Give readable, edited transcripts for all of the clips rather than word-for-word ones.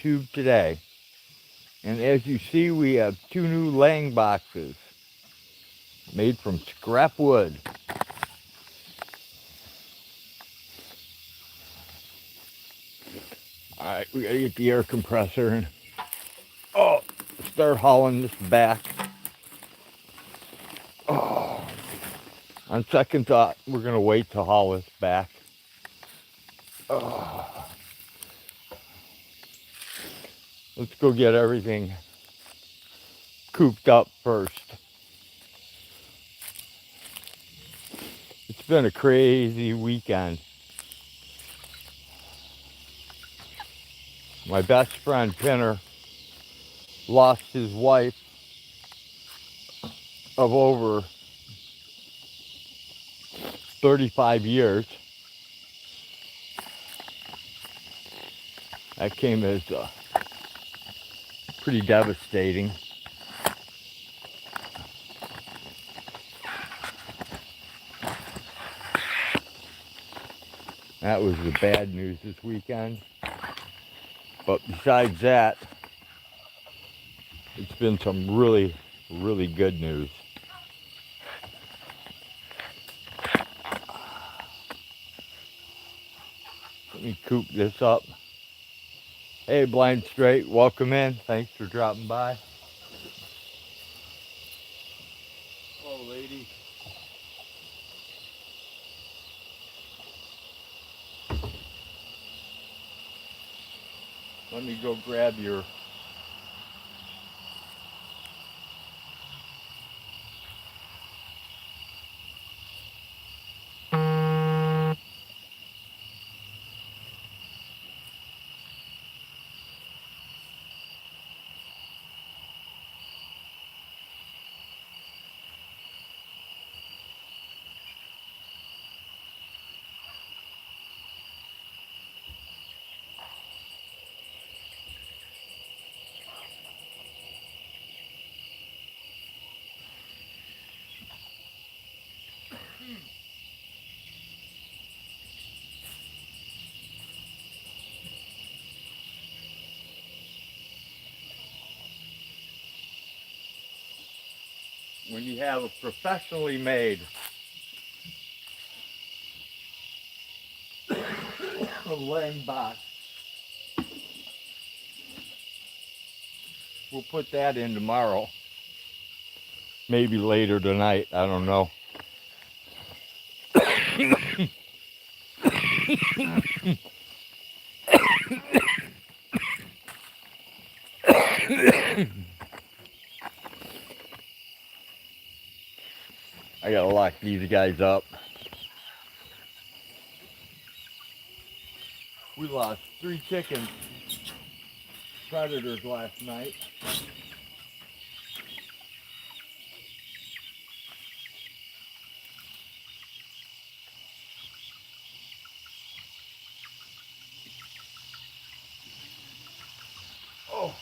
tube today. And as you see, we have 2 new laying boxes made from scrap wood. Alright, we gotta get the air compressor and start hauling this back. On second thought, we're gonna wait to haul this back. Let's go get everything cooped up first. It's been a crazy weekend. My best friend, Pinner, lost his wife of over 35 years. That came as pretty devastating. That was the bad news this weekend. But besides that, it's been some really, really good news. Let me coop this up. Hey, Blind Straight, welcome in. Thanks for dropping by. Oh, lady. Let me go grab your... When you have a professionally made laying box, we'll put that in tomorrow. Maybe later tonight, I don't know. I gotta lock these guys up. We lost 3 chickens, predators last night. Oh.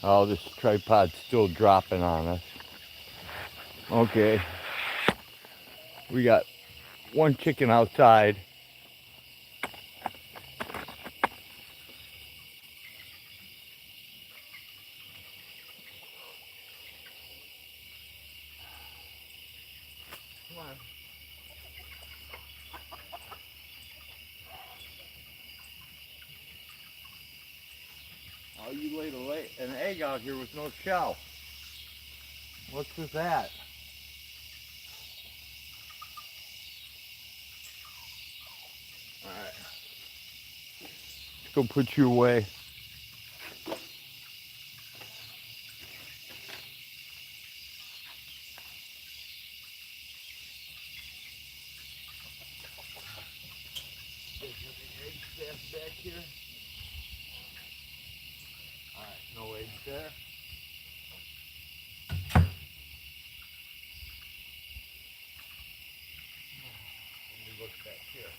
Oh, this tripod's still dropping on us. Okay. We got 1 chicken outside. Come on. Oh, you laid an egg out here with no shell. What's with that? Alright. Let's go put you away. grass back here. Alright, no eggs there. Let me look back here.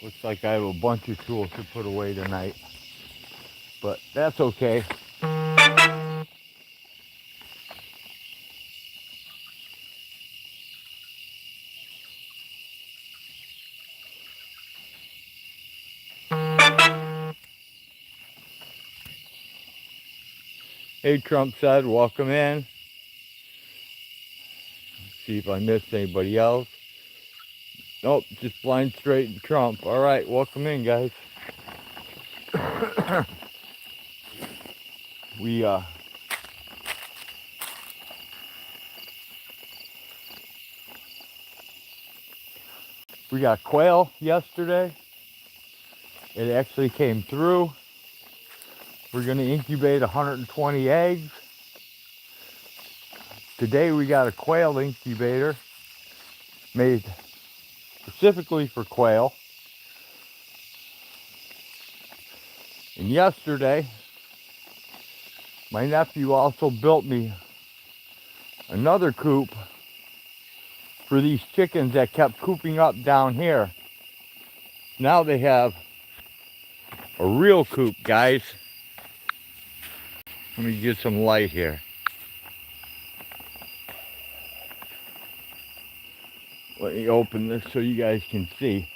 Looks like I have a bunch of tools to put away tonight, but that's okay. Hey, Trump said, welcome in. See if I missed anybody else. Nope, just blind straight to Trump. All right, welcome in, guys. we got quail yesterday. It actually came through. We're gonna incubate 120 eggs. Today we got a quail incubator made specifically for quail. And yesterday, my nephew also built me another coop for these chickens that kept cooping up down here. Now they have a real coop, guys. Let me get some light here. Let me open this so you guys can see.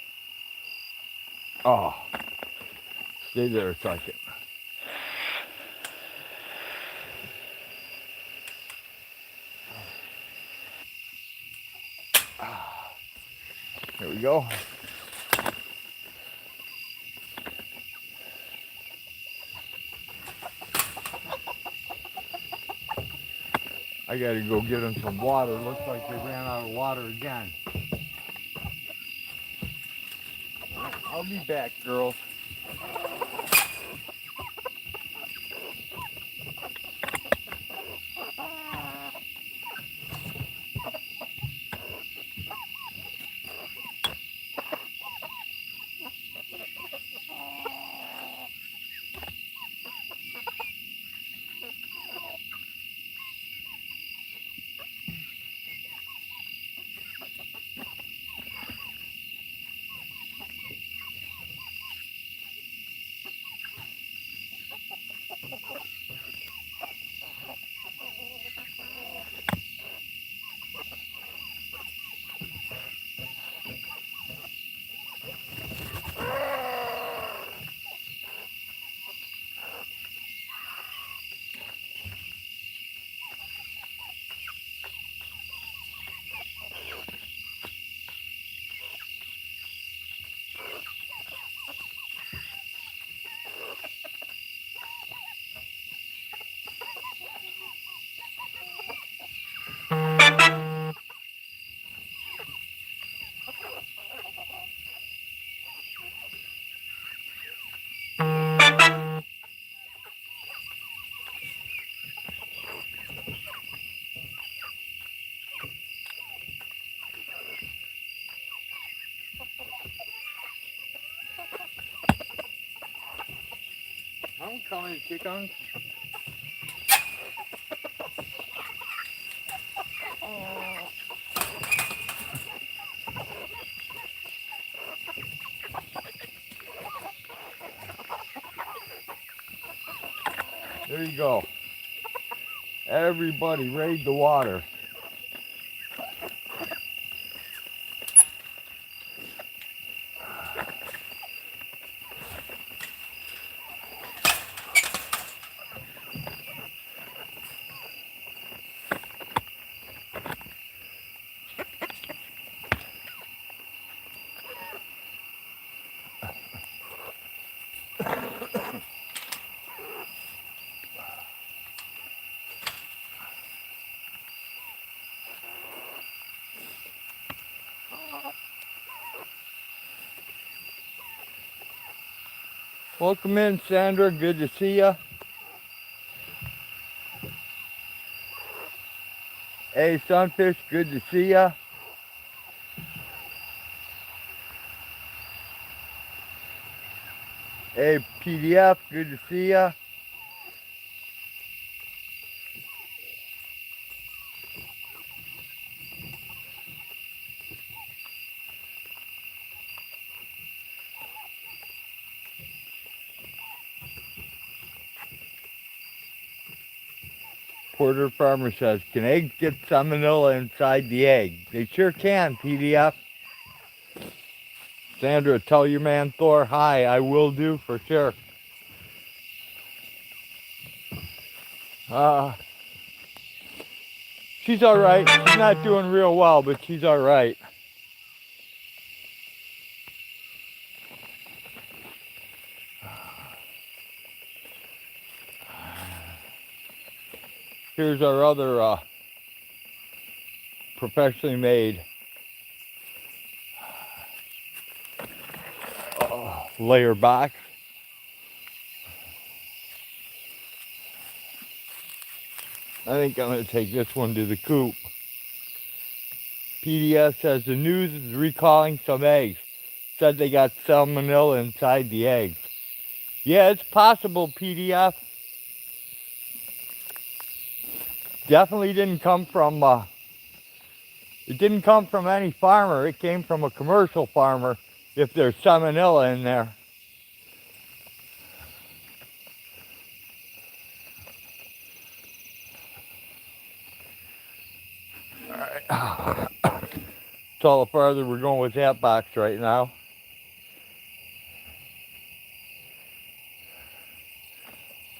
Oh, stay there a second. There we go. I gotta go get them some water. Looks like they ran out of water again. I'll be back, girls. Don't count any chickens. There you go. Everybody raid the water. Welcome in, Sandra. Good to see ya. Hey, Sunfish. Good to see ya. Hey, PDF. Good to see ya. Porter Farmer says, can eggs get salmonella inside the egg? They sure can, PDF. Sandra, tell your man Thor hi. I will do for sure. She's all right. She's not doing real well, but she's all right. Here's our other professionally made layer box. I think I'm going to take this one to the coop. PDS says the news is recalling some eggs. Said they got salmonella inside the eggs. Yeah, it's possible, PDF. Definitely didn't come from, it didn't come from any farmer. It came from a commercial farmer if there's salmonella in there. All right. That's all the farther we're going with that box right now.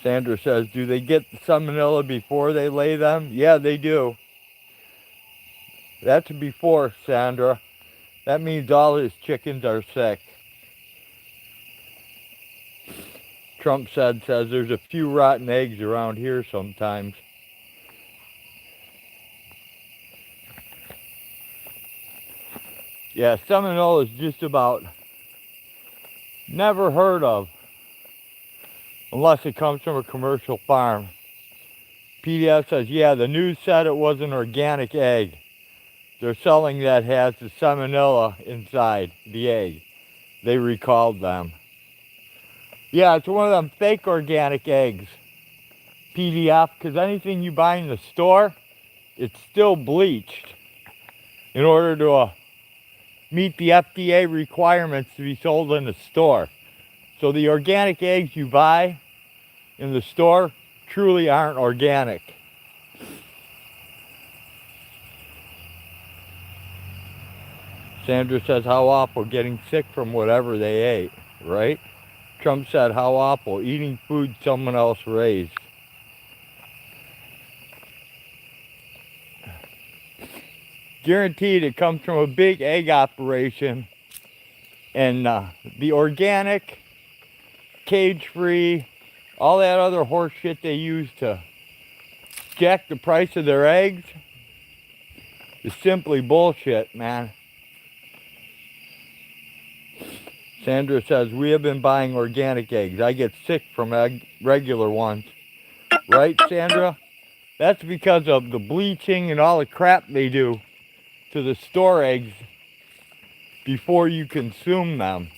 Sandra says, do they get the salmonella before they lay them? Yeah, they do. That's before, Sandra. That means all his chickens are sick. Trump says there's a few rotten eggs around here sometimes. Yeah, salmonella is just about never heard of unless it comes from a commercial farm. PDF says, yeah, the news said it was an organic egg. They're selling that has the salmonella inside the egg. They recalled them. Yeah, it's one of them fake organic eggs, PDF, because anything you buy in the store, it's still bleached in order to meet the FDA requirements to be sold in the store. So the organic eggs you buy in the store truly aren't organic. Sandra says, how awful getting sick from whatever they ate, right? Trump said, how awful eating food someone else raised. Guaranteed it comes from a big egg operation, and the organic, cage-free, all that other horse shit they use to jack the price of their eggs is simply bullshit, man. Sandra says, we have been buying organic eggs. I get sick from regular ones. Right, Sandra? That's because of the bleaching and all the crap they do to the store eggs before you consume them.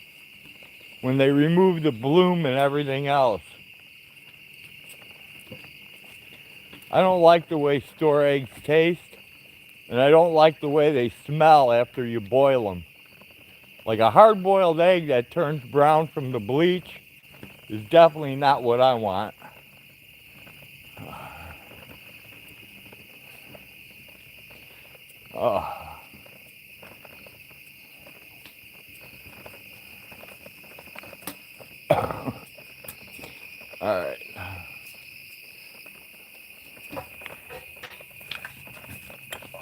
When they remove the bloom and everything else. I don't like the way store eggs taste, and I don't like the way they smell after you boil them. Like a hard-boiled egg that turns brown from the bleach is definitely not what I want. Oh. All right.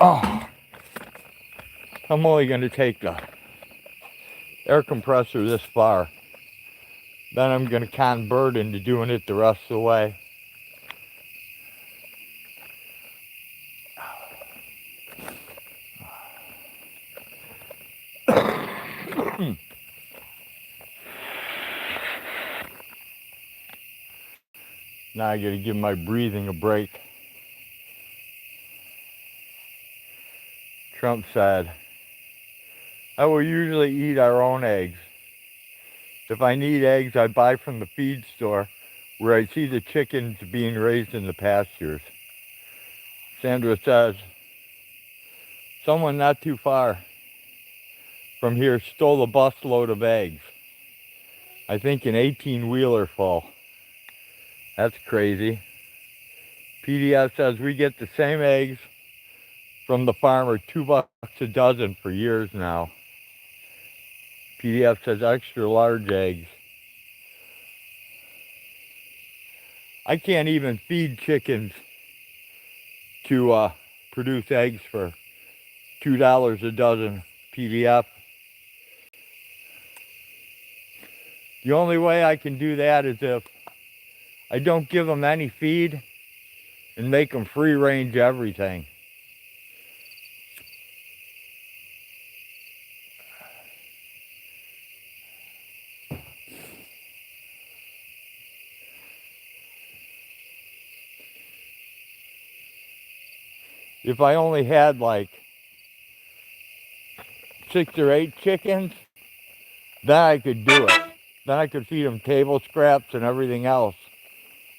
Oh. I'm only going to take the air compressor this far. Then I'm going to convert into doing it the rest of the way. Now I got to give my breathing a break. Trump said, I will usually eat our own eggs. If I need eggs, I buy from the feed store where I see the chickens being raised in the pastures. Sandra says, someone not too far from here stole a busload of eggs. I think an 18-wheeler full. That's crazy. PDF says we get the same eggs from the farmer, $2 a dozen for years now. PDF says extra large eggs. I can't even feed chickens to produce eggs for $2 a dozen, PDF. The only way I can do that is if I don't give them any feed and make them free range everything. If I only had like 6 or 8 chickens, then I could do it. Then I could feed them table scraps and everything else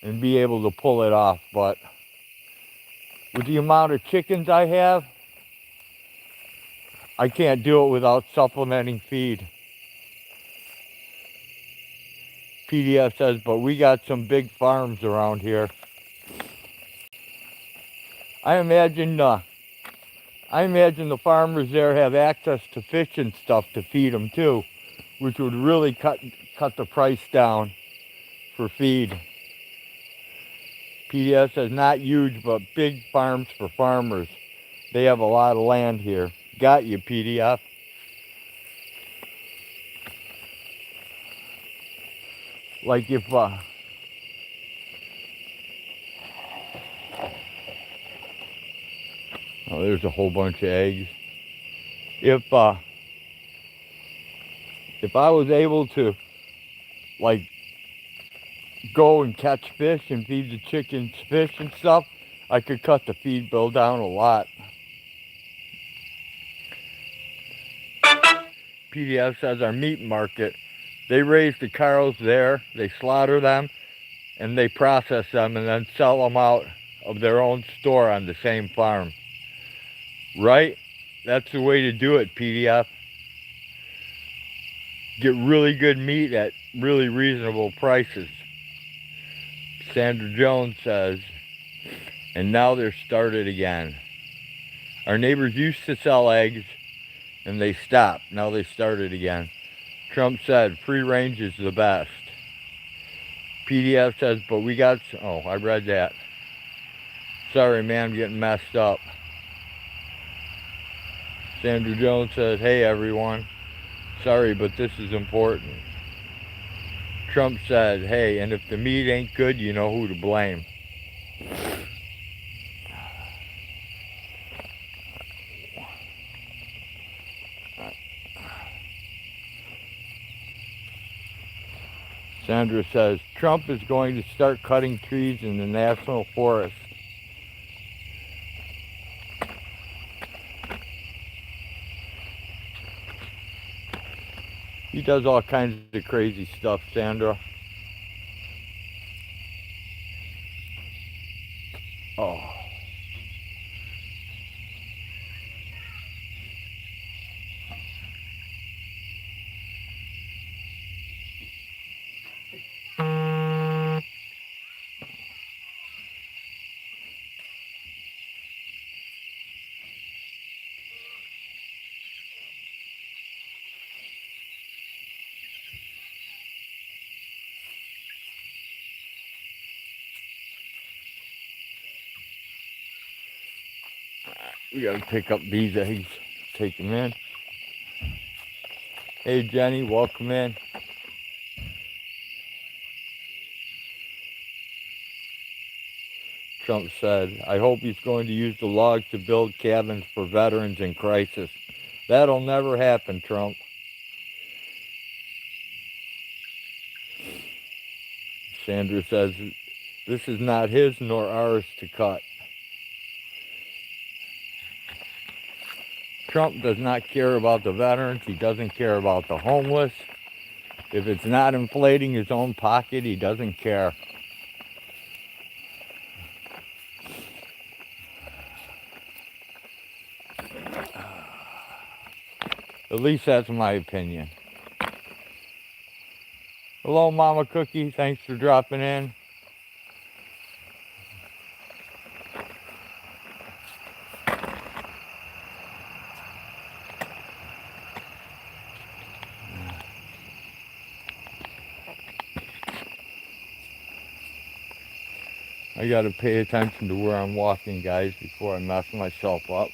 and be able to pull it off. But with the amount of chickens I have, I can't do it without supplementing feed. PDF says, but we got some big farms around here. I imagine the farmers there have access to fish and stuff to feed them too, which would really cut the price down for feed. PDF says not huge, but big farms for farmers. They have a lot of land here. Got you, PDF. Like if oh, there's a whole bunch of eggs. If I was able to like go and catch fish and feed the chickens fish and stuff, I could cut the feed bill down a lot. PDF says our meat market, they raise the cows there, they slaughter them, and they process them and then sell them out of their own store on the same farm. Right? That's the way to do it, PDF. Get really good meat at really reasonable prices. Sandra Jones says, and now they're started again. Our neighbors used to sell eggs and they stopped. Now they started again. Trump said free range is the best. PDF says, but we got, oh, I read that. Sorry, man, I'm getting messed up. Sandra Jones says, hey, everyone. Sorry, but this is important. Trump said, hey, and if the meat ain't good, you know who to blame. Sandra says, Trump is going to start cutting trees in the national forest. He does all kinds of crazy stuff, Sandra. Oh. We gotta pick up these eggs, take them in. Hey Jenny, welcome in. Trump said, I hope he's going to use the logs to build cabins for veterans in crisis. That'll never happen, Trump. Sandra says, this is not his nor ours to cut. Trump does not care about the veterans. He doesn't care about the homeless. If it's not inflating his own pocket, he doesn't care. At least that's my opinion. Hello, Mama Cookie. Thanks for dropping in. I gotta pay attention to where I'm walking, guys, before I mess myself up.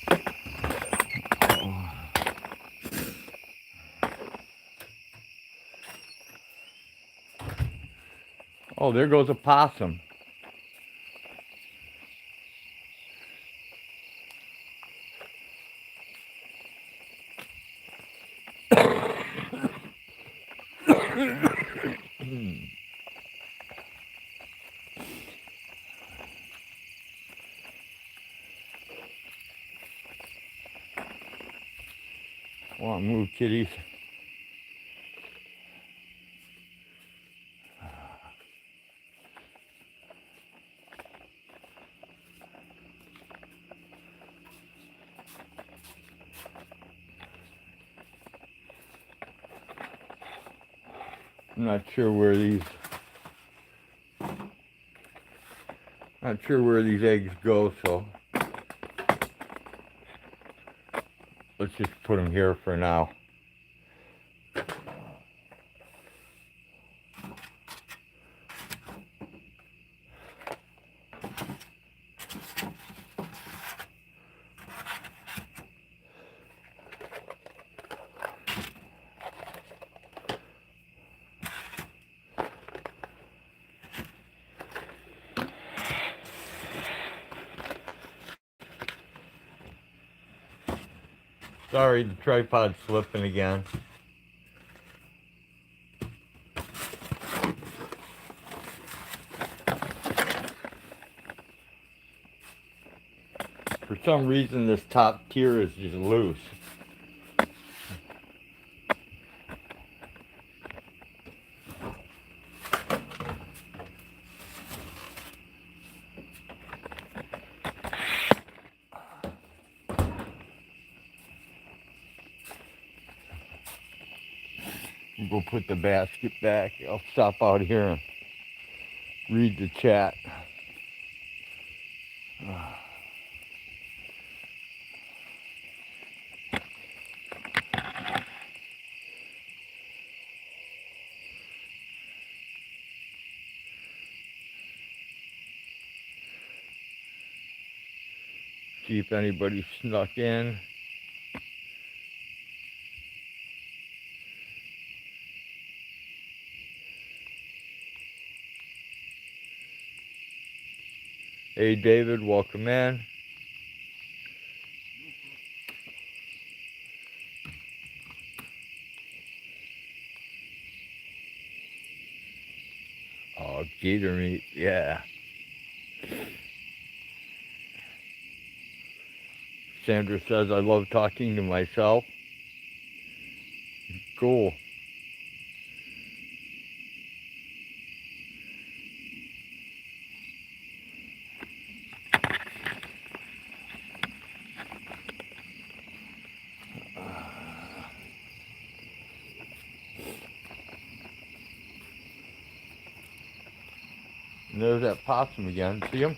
Oh, there goes a possum. Come on, move, kitties. I'm not sure where these eggs go, so let's just put them here for now. Sorry, the tripod's slipping again. For some reason, this top tier is just loose. We'll put the basket back. I'll stop out here and read the chat. See if anybody snuck in. Hey David, welcome in. Oh, gator meat, yeah. Sandra says, I love talking to myself. Cool. And there's that possum again. See him?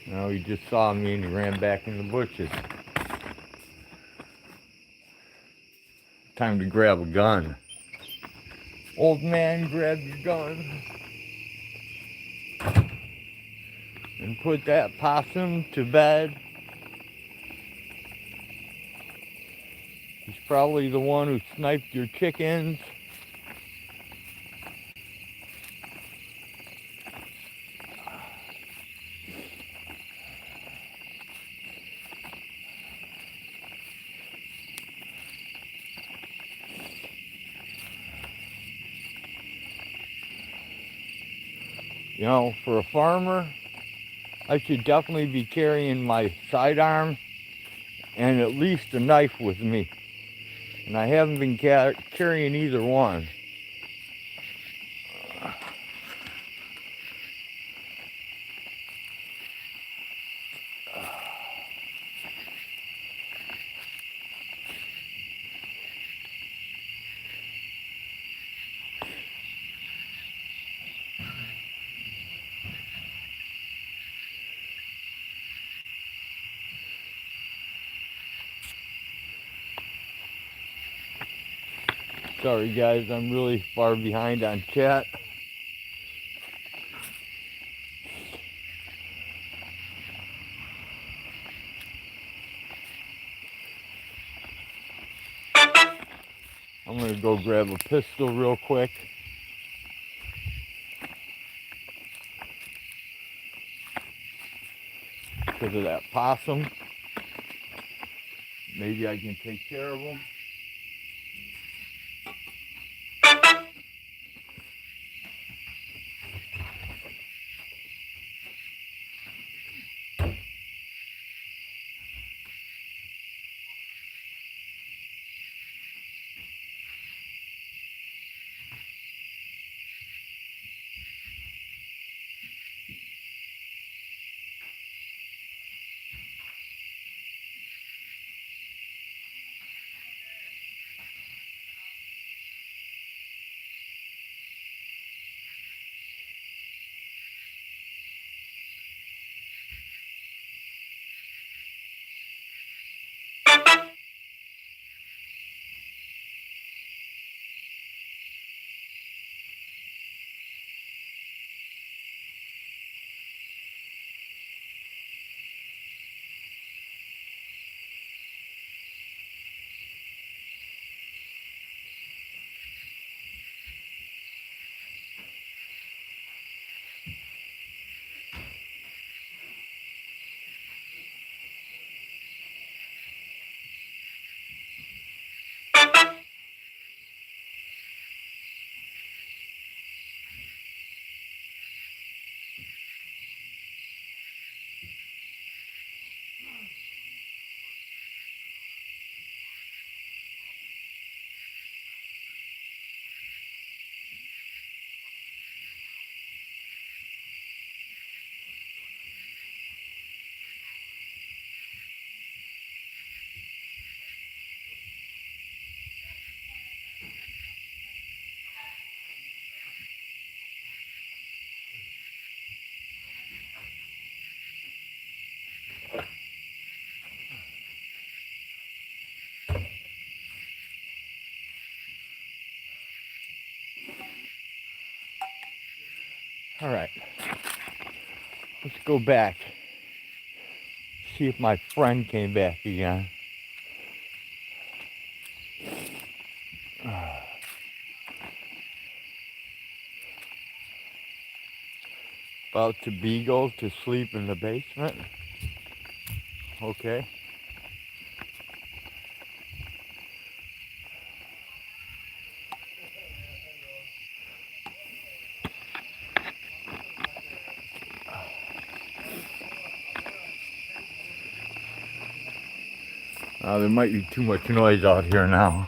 No, he just saw me and he ran back in the bushes. Time to grab a gun. Old man, grab your gun. And put that possum to bed. He's probably the one who sniped your chickens. You know, for a farmer, I should definitely be carrying my sidearm and at least a knife with me. And I haven't been carrying either one. Sorry guys, I'm really far behind on chat. I'm gonna go grab a pistol real quick. Because of that possum. Maybe I can take care of him. All right, let's go back. See if my friend came back again. About to go to sleep in the basement. Okay. There might be too much noise out here now.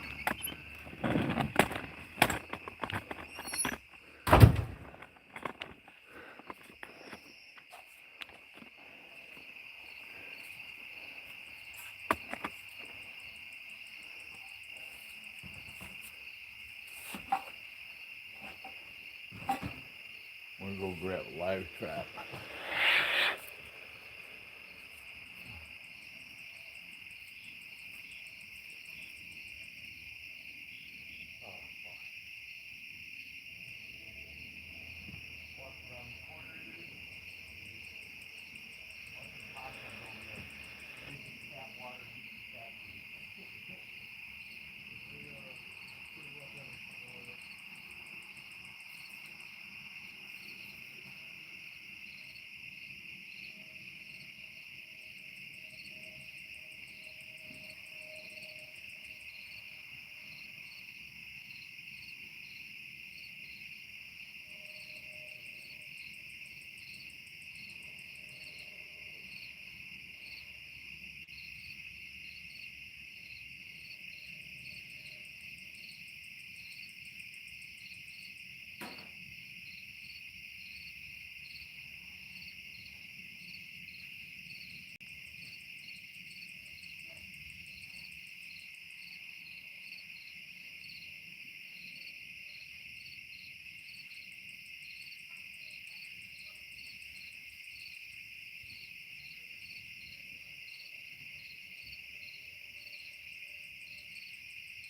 I'm gonna go grab a live trap.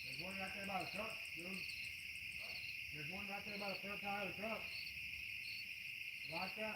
There's one right there by the truck, dude. There's one right there by the front tire of the truck. Like that.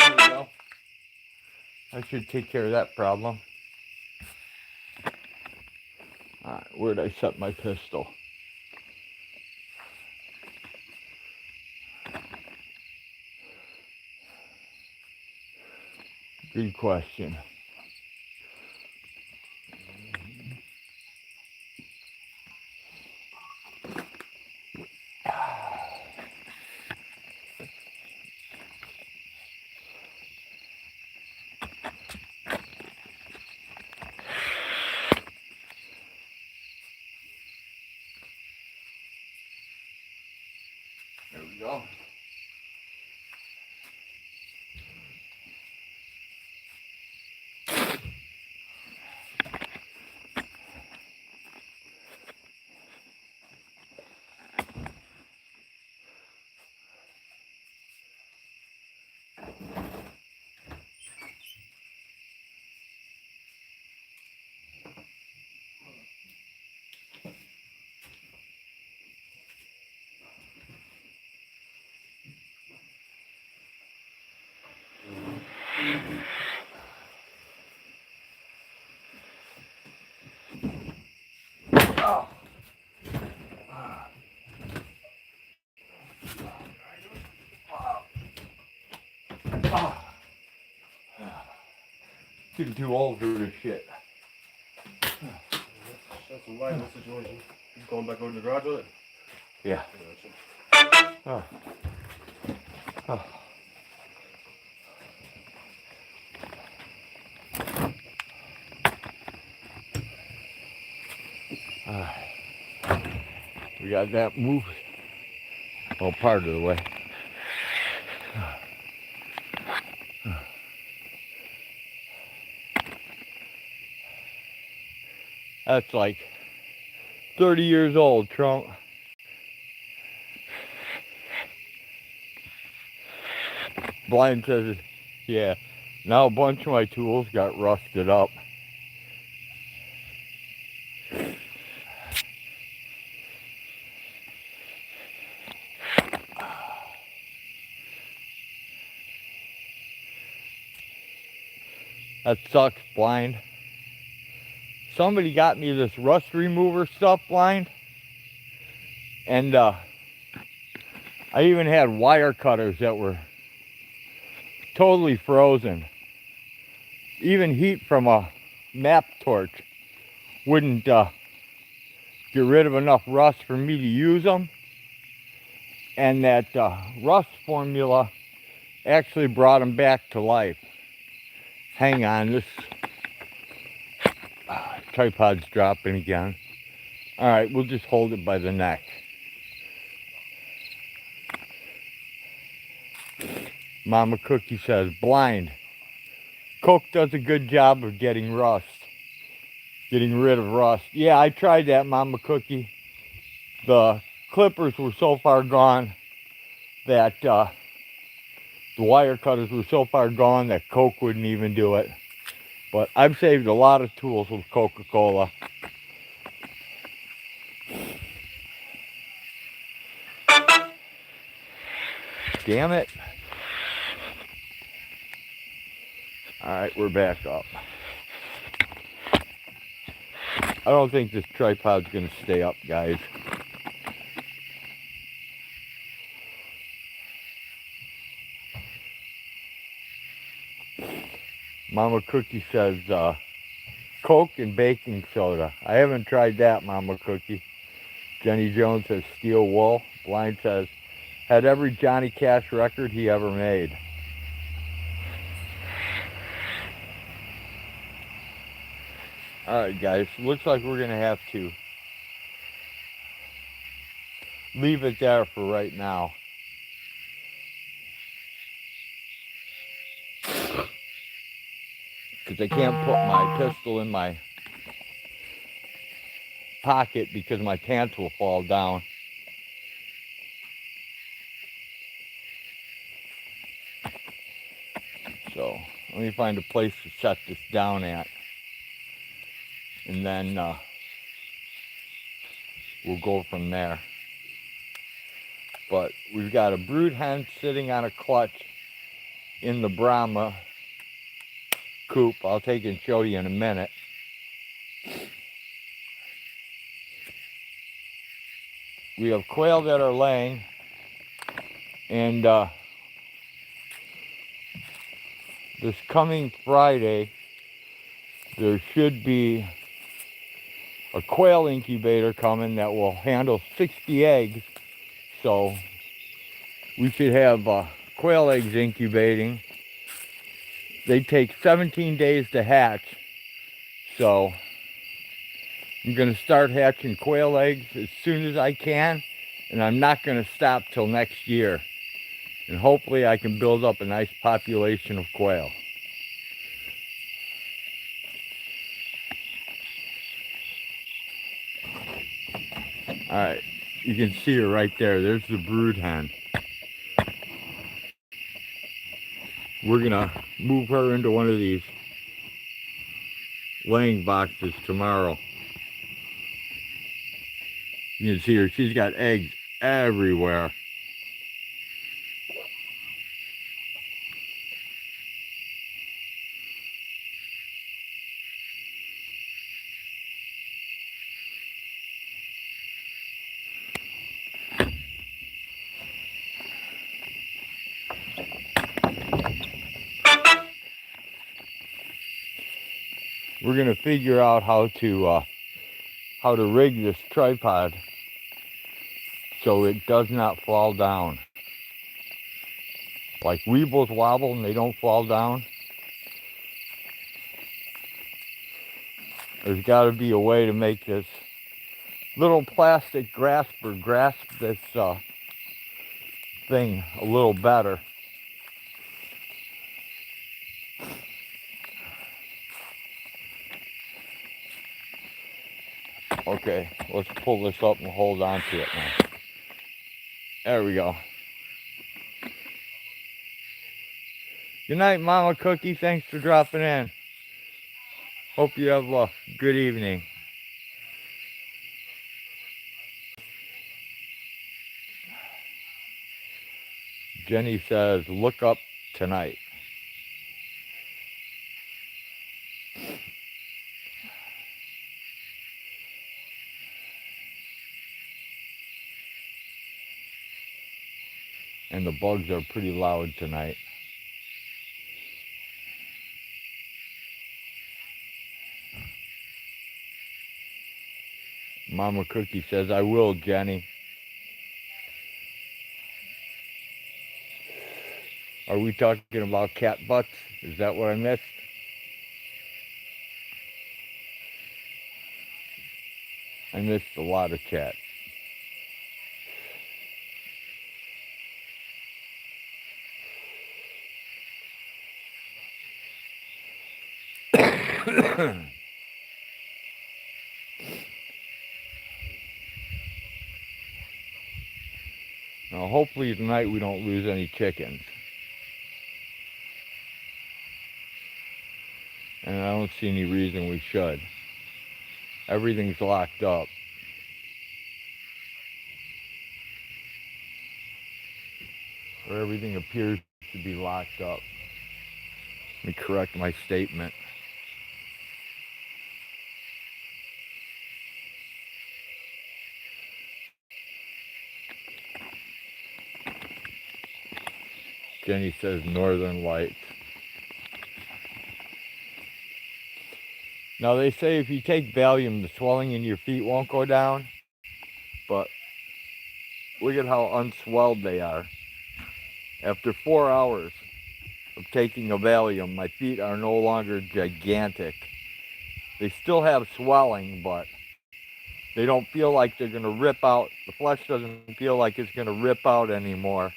There we go. I should take care of that problem. Alright, where'd I set my pistol? Good question. There we go. Oh. Getting too old for this shit. That's a light in this situation. You going back over to the garage with it? Yeah. Oh. Oh. We got that moved. Well, part of the way. That's like 30 years old, Trump. Blind says, yeah. Now a bunch of my tools got rusted up. That sucks, Blind. Somebody got me this rust remover stuff, Blind. And I even had wire cutters that were totally frozen. Even heat from a map torch wouldn't get rid of enough rust for me to use them. And that rust formula actually brought them back to life. Hang on, this tripod's dropping again. All right, we'll just hold it by the neck. Mama Cookie says, Blind. Coke does a good job of getting rust. Getting rid of rust. Yeah, I tried that, Mama Cookie. The clippers were so far gone that the wire cutters were so far gone that Coke wouldn't even do it. But I've saved a lot of tools with Coca-Cola. Damn it. Alright, we're back up. I don't think this tripod's going to stay up, guys. Mama Cookie says, Coke and baking soda. I haven't tried that, Mama Cookie. Jenny Jones says, steel wool. Blind says, had every Johnny Cash record he ever made. Alright guys, looks like we're going to have to leave it there for right now. Because I can't put my pistol in my pocket because my pants will fall down. So, let me find a place to set this down at. And then we'll go from there. But we've got a brood hen sitting on a clutch in the Brahma coop. I'll take and show you in a minute. We have quail that are laying, and this coming Friday there should be a quail incubator coming that will handle 60 eggs. So we should have quail eggs incubating. They take 17 days to hatch. So I'm going to start hatching quail eggs as soon as I can. And I'm not going to stop till next year. And hopefully I can build up a nice population of quail. Alright, you can see her right there. There's the brood hen. We're gonna move her into one of these laying boxes tomorrow. You can see her, she's got eggs everywhere. We're gonna figure out how to rig this tripod so it does not fall down. Like weebles wobble and they don't fall down. There's got to be a way to make this little plastic grasper grasp this thing a little better. Okay, let's pull this up and hold on to it now. There we go. Good night, Mama Cookie. Thanks for dropping in. Hope you have a good evening. Jenny says, look up tonight. And the bugs are pretty loud tonight. Mama Cookie says, I will, Jenny. Are we talking about cat butts? Is that what I missed? I missed a lot of chat. Now, hopefully tonight we don't lose any chickens. And I don't see any reason we should. Everything's locked up. Or everything appears to be locked up. Let me correct my statement. Jenny says Northern Lights. Now they say if you take Valium, the swelling in your feet won't go down. But look at how unswelled they are. After 4 hours of taking a Valium, my feet are no longer gigantic. They still have swelling, but they don't feel like they're going to rip out. The flesh doesn't feel like it's going to rip out anymore.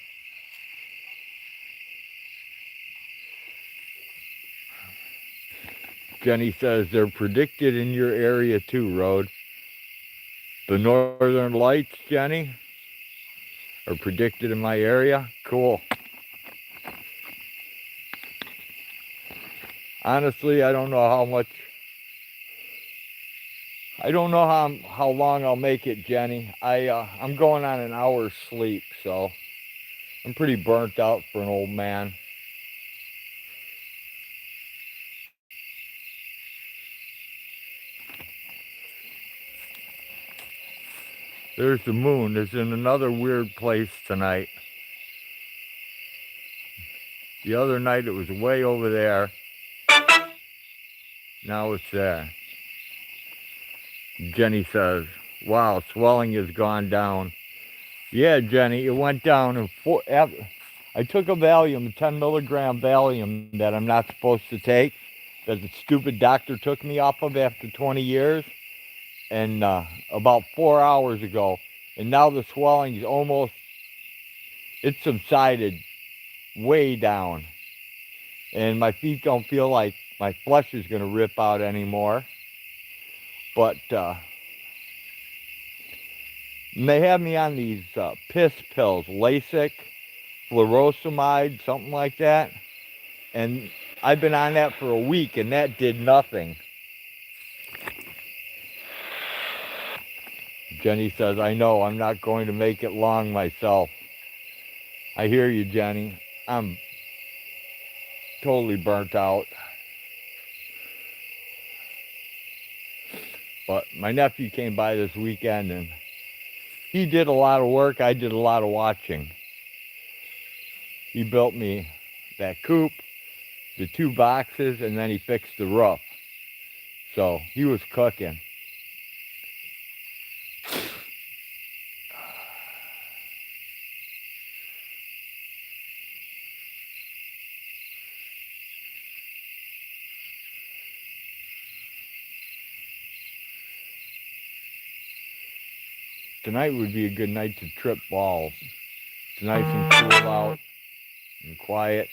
Jenny says they're predicted in your area too, Road. The Northern Lights, Jenny, are predicted in my area. Cool. Honestly, I don't know how much. I don't know how long I'll make it, Jenny. I'm going on an hour's sleep, so I'm pretty burnt out for an old man. There's the moon. It's in another weird place tonight. The other night it was way over there. Now it's there. Jenny says, wow, swelling has gone down. Yeah, Jenny, it went down. I took a Valium, a 10 milligram Valium that I'm not supposed to take, that the stupid doctor took me off of after 20 years. And about 4 hours ago. And now the swelling is almost, it's subsided way down. And my feet don't feel like my flesh is going to rip out anymore. But they have me on these piss pills, Lasix, furosemide, something like that. And I've been on that for a week and that did nothing. Jenny says, I know, I'm not going to make it long myself. I hear you, Jenny. I'm totally burnt out. But my nephew came by this weekend and he did a lot of work. I did a lot of watching. He built me that coop, the 2 boxes, and then he fixed the roof. So he was cooking. Tonight would be a good night to trip balls. It's nice and cool out and quiet.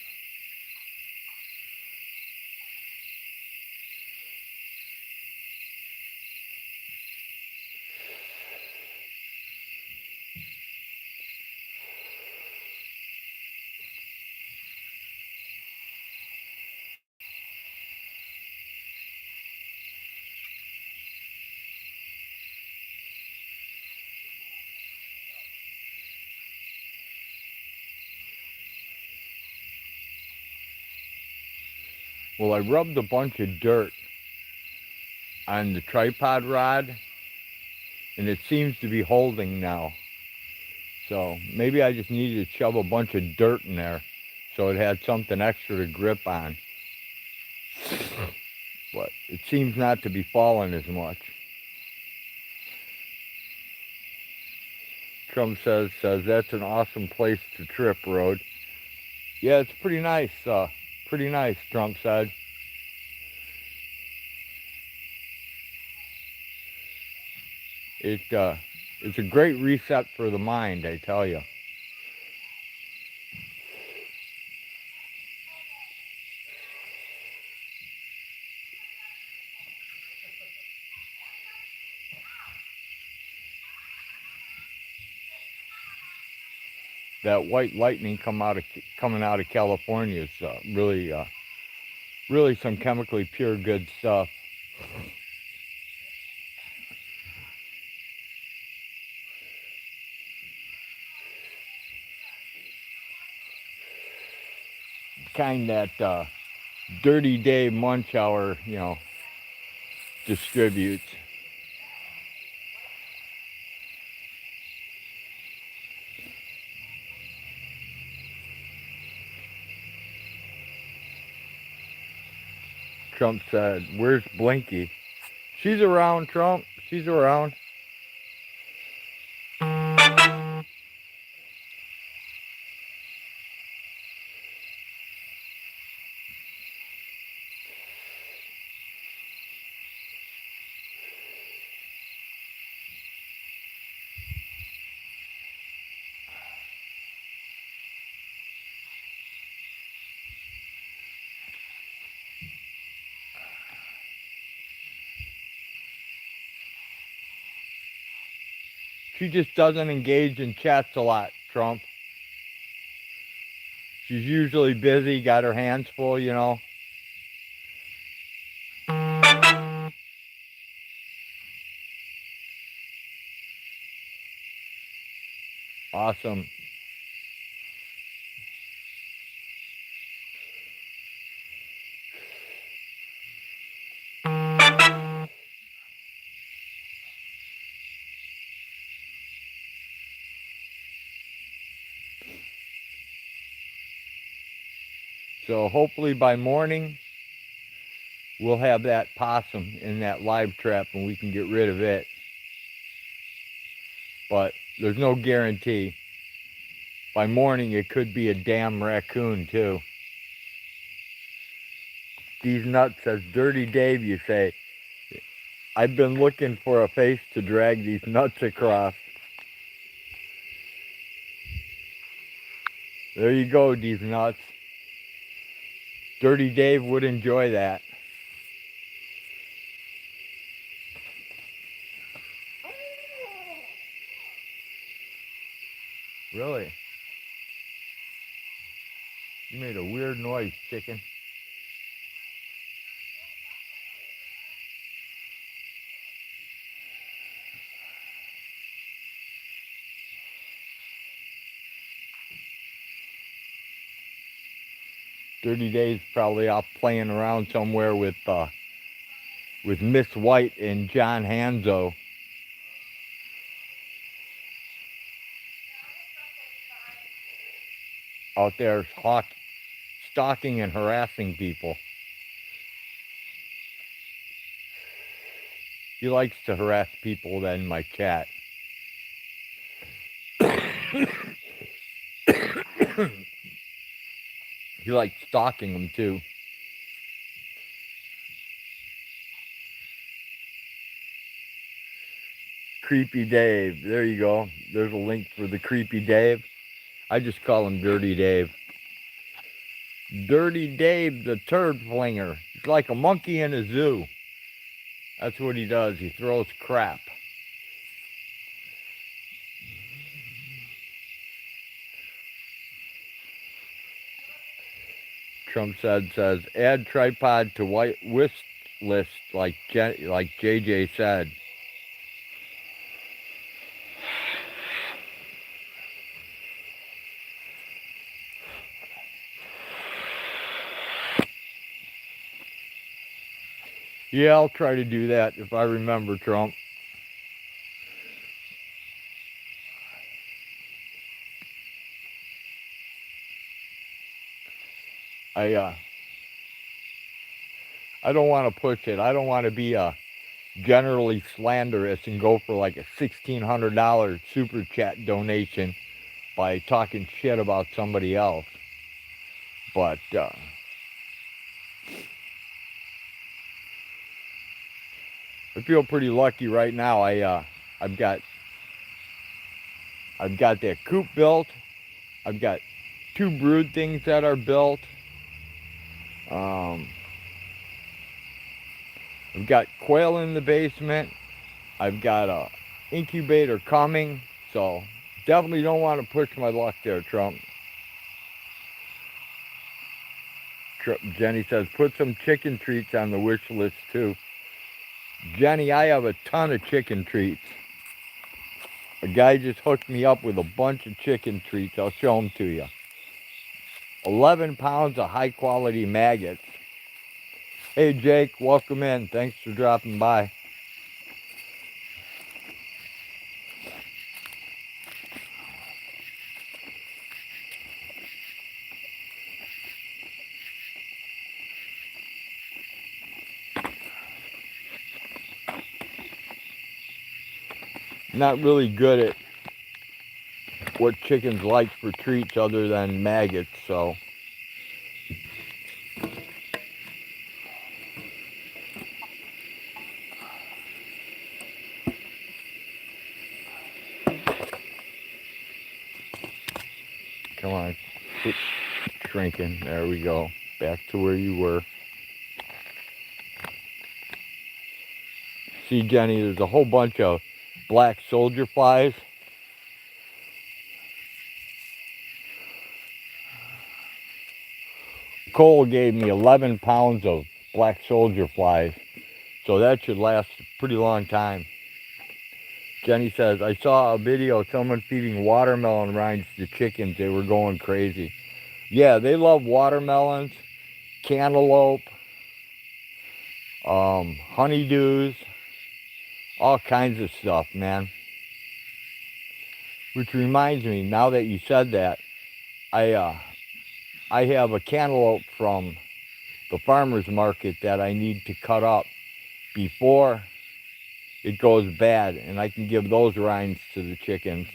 Well, I rubbed a bunch of dirt on the tripod rod, and it seems to be holding now. So maybe I just needed to shove a bunch of dirt in there so it had something extra to grip on. But it seems not to be falling as much. Trump says that's an awesome place to trip, Road. Yeah, it's pretty nice. Pretty nice, Trump said. It's a great reset for the mind, I tell you. That white lightning coming out of California is really some chemically pure good stuff. Kind that Dirty Dave Munch Hour, distributes. Trump said, "Where's Blinky?" She's around, Trump. She's around. She just doesn't engage in chats a lot, Trump. She's usually busy, got her hands full, Awesome. So hopefully by morning, we'll have that possum in that live trap and we can get rid of it. But there's no guarantee. By morning, it could be a damn raccoon, too. These nuts says, Dirty Dave, you say. I've been looking for a face to drag these nuts across. There you go, these nuts. Dirty Dave would enjoy that. Really? You made a weird noise, chicken. Dirty Dave's probably off playing around somewhere with Miss White and John Hanzo. Out there stalking and harassing people. He likes to harass people in my chat. He likes stalking them too. Creepy Dave. There you go. There's a link for the Creepy Dave. I just call him Dirty Dave. Dirty Dave, the turd flinger. He's like a monkey in a zoo. That's what he does. He throws crap. Trump says, add tripod to wish list like JJ said. Yeah, I'll try to do that if I remember, Trump. I don't want to push it. I don't want to be generally slanderous and go for like a $1,600 super chat donation by talking shit about somebody else. But I feel pretty lucky right now. I've got that coop built. I've got 2 brood things that are built. I've got quail in the basement. I've got a incubator coming. So definitely don't want to push my luck there, Trump. Jenny says, put some chicken treats on the wish list too. Jenny, I have a ton of chicken treats. A guy just hooked me up with a bunch of chicken treats. I'll show them to you. 11 pounds of high quality maggots. Hey Jake, welcome in. Thanks for dropping by. Not really good at what chickens like for treats other than maggots, so. Come on, quit shrinking. There we go. Back to where you were. See, Jenny, there's a whole bunch of black soldier flies. Cole gave me 11 pounds of black soldier flies, so that should last a pretty long time. Jenny says, I saw a video of someone feeding watermelon rinds to chickens. They were going crazy. Yeah, they love watermelons, cantaloupe, honeydews, all kinds of stuff, man. Which reminds me, now that you said that, I have a cantaloupe from the farmer's market that I need to cut up before it goes bad, and I can give those rinds to the chickens.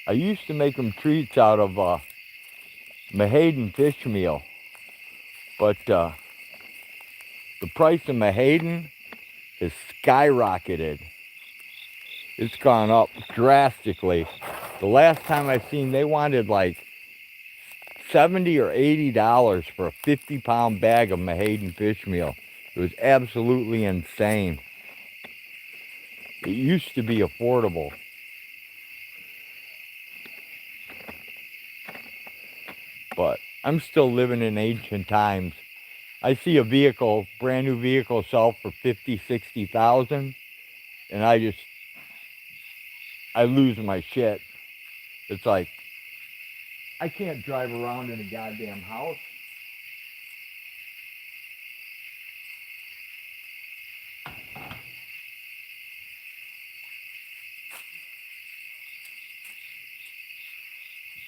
I used to make them treats out of Mahayden fish meal, but the price of Mahayden has skyrocketed. It's gone up drastically. The last time I seen, they wanted like $70 or $80 for a 50-pound bag of Mahayden fish meal. It was absolutely insane. It used to be affordable. But I'm still living in ancient times. I see a vehicle, brand new vehicle, sell for 50, 60,000, and I lose my shit. It's like, I can't drive around in a goddamn house.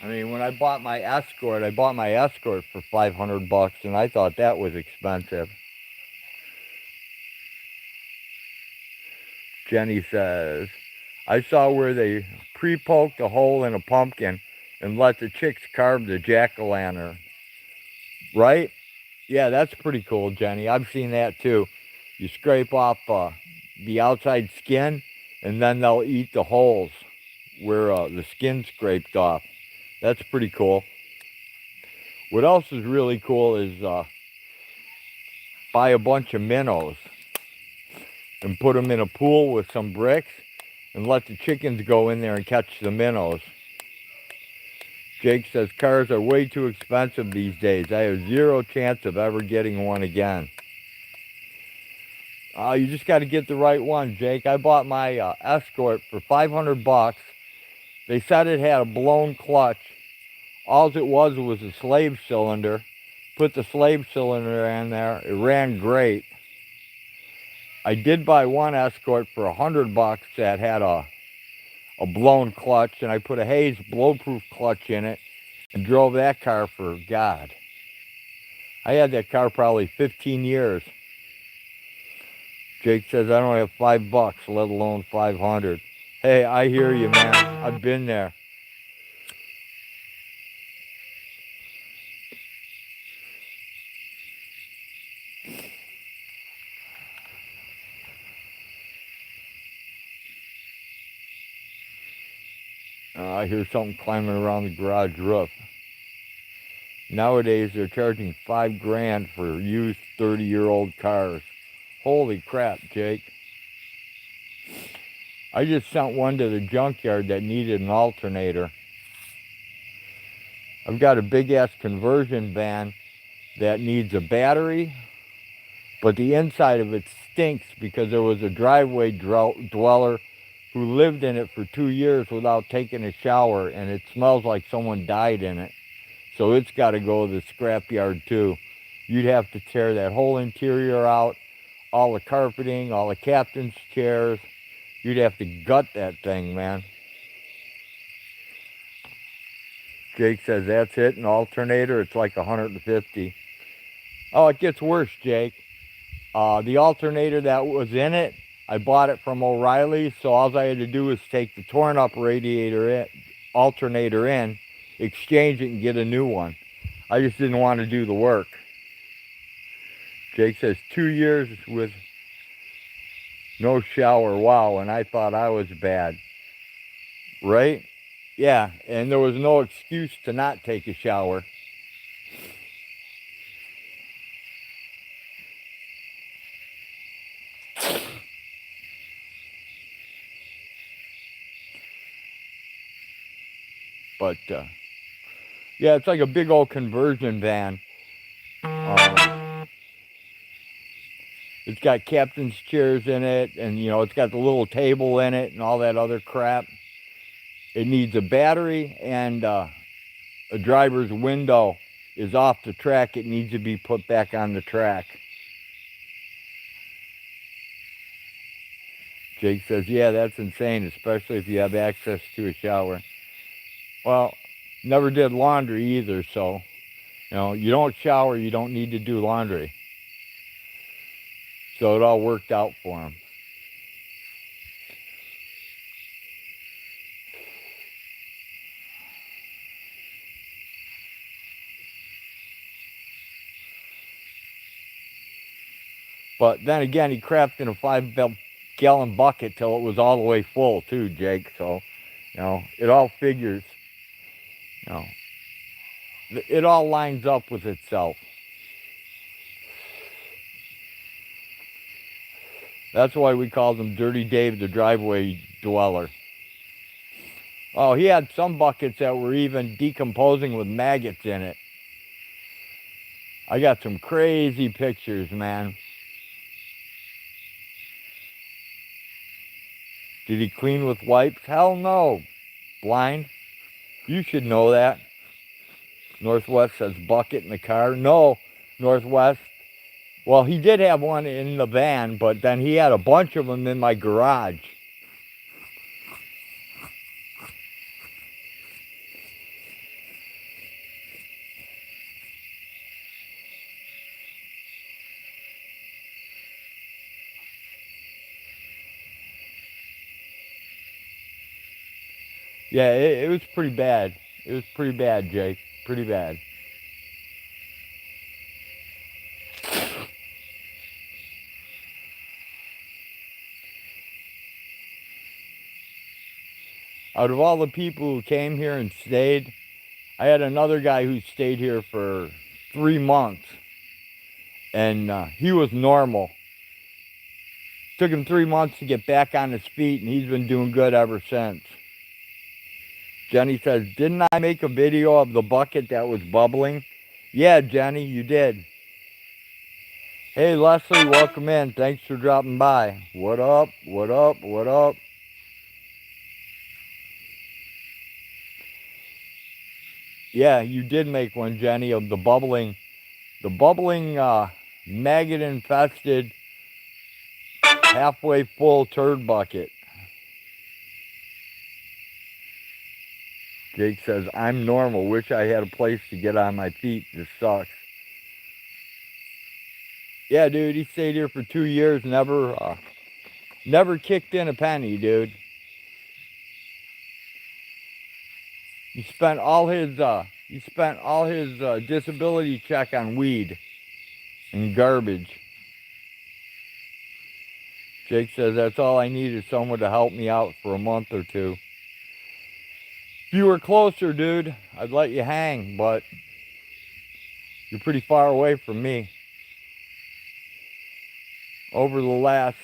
I mean, when I bought my Escort for $500, and I thought that was expensive. Jenny says, I saw where they pre-poked a hole in a pumpkin and let the chicks carve the jack-o'-lantern. Right? Yeah, that's pretty cool, Jenny. I've seen that too. You scrape off the outside skin, and then they'll eat the holes where the skin's scraped off. That's pretty cool. What else is really cool is buy a bunch of minnows and put them in a pool with some bricks and let the chickens go in there and catch the minnows. Jake says cars are way too expensive these days. I have zero chance of ever getting one again. You just got to get the right one, Jake. I bought my Escort for $500. They said it had a blown clutch. All it was a slave cylinder. Put the slave cylinder in there. It ran great. I did buy one Escort for $100 that had a blown clutch, and I put a Hayes blowproof clutch in it and drove that car for, God, I had that car probably 15 years. Jake says, I don't have $5, let alone 500. Hey, I hear you, man. I've been there. I hear something climbing around the garage roof. Nowadays, they're charging $5,000 for used 30-year-old cars. Holy crap, Jake. I just sent one to the junkyard that needed an alternator. I've got a big-ass conversion van that needs a battery, but the inside of it stinks because there was a driveway dweller who lived in it for 2 years without taking a shower, and it smells like someone died in it. So it's got to go to the scrapyard too. You'd have to tear that whole interior out, all the carpeting, all the captain's chairs. You'd have to gut that thing, man. Jake says, that's it, an alternator, it's like 150. Oh, it gets worse, Jake. The alternator that was in it, I bought it from O'Reilly, so all I had to do was take the torn up alternator in, exchange it, and get a new one. I just didn't want to do the work. Jake says 2 years with no shower. Wow, and I thought I was bad. Right? Yeah, and there was no excuse to not take a shower. But, yeah, it's like a big old conversion van. It's got captain's chairs in it, and, you know, it's got the little table in it and all that other crap. It needs a battery, and a driver's window is off the track. It needs to be put back on the track. Jake says, yeah, that's insane, especially if you have access to a shower. Well, never did laundry either, so, you know, you don't shower, you don't need to do laundry. So it all worked out for him. But then again, he crapped in a 5-gallon bucket till it was all the way full too, Jake. So, you know, it all figures. You know, it all lines up with itself. That's why we called him Dirty Dave the driveway dweller. Oh, he had some buckets that were even decomposing with maggots in it. I got some crazy pictures, man. Did he clean with wipes? Hell no. Blind. You should know that. Northwest says bucket in the car. No, Northwest. Well, he did have one in the van, but then he had a bunch of them in my garage. Yeah, it was pretty bad. It was pretty bad, Jake. Pretty bad. Out of all the people who came here and stayed, I had another guy who stayed here for 3 months. And he was normal. Took him 3 months to get back on his feet, and he's been doing good ever since. Jenny says, didn't I make a video of the bucket that was bubbling? Yeah, Jenny, you did. Hey, Leslie, welcome in. Thanks for dropping by. What up? What up? What up? Yeah, you did make one, Jenny, of the bubbling maggot-infested, halfway full turd bucket. Jake says, I'm normal. Wish I had a place to get on my feet. This sucks. Yeah, dude, he stayed here for 2 years, never kicked in a penny, dude. He spent all his disability check on weed and garbage. Jake says, that's all I need is someone to help me out for a month or two. If you were closer, dude, I'd let you hang, but you're pretty far away from me. Over the last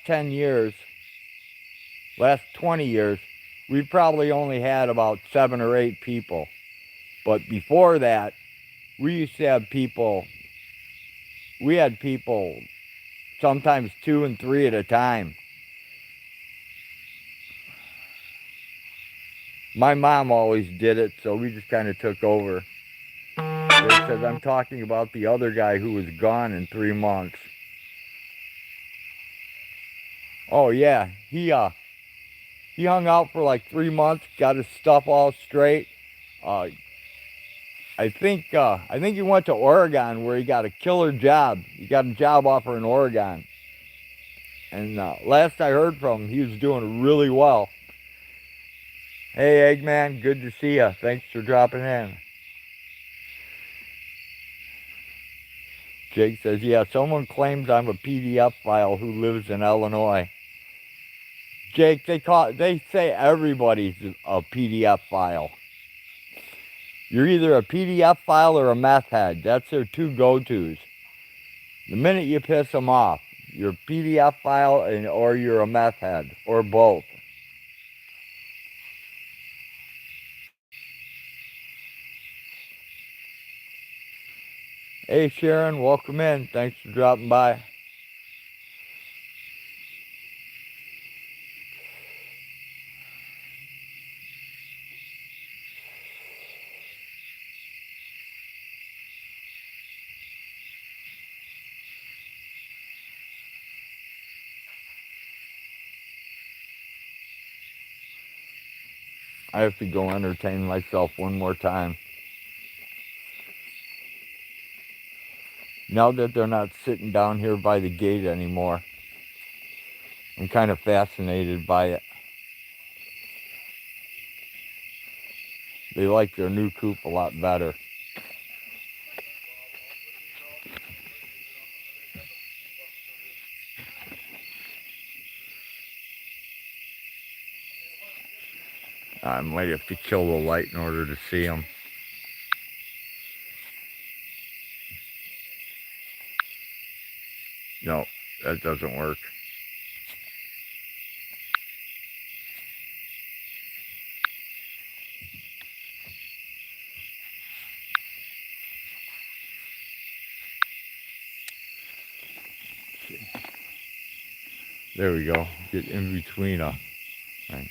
10 years, last 20 years, we've probably only had about 7 or 8 people. But before that, we used to have people, we had people sometimes 2 and 3 at a time. My mom always did it, so we just kind of took over. It says, I'm talking about the other guy who was gone in 3 months. Oh yeah, he hung out for like 3 months, got his stuff all straight. I think he went to Oregon where he got a killer job. He got a job offer in Oregon. And last I heard from him, he was doing really well. Hey, Eggman, good to see you. Thanks for dropping in. Jake says, yeah, someone claims I'm a PDF file who lives in Illinois. Jake, they say everybody's a PDF file. You're either a PDF file or a meth head. That's their 2 go-tos. The minute you piss them off, you're a PDF file or you're a meth head, or both. Hey, Sharon, welcome in. Thanks for dropping by. I have to go entertain myself one more time. Now that they're not sitting down here by the gate anymore, I'm kind of fascinated by it. They like their new coop a lot better. I might have to kill the light in order to see them. No, that doesn't work. There we go. Get in between a thing.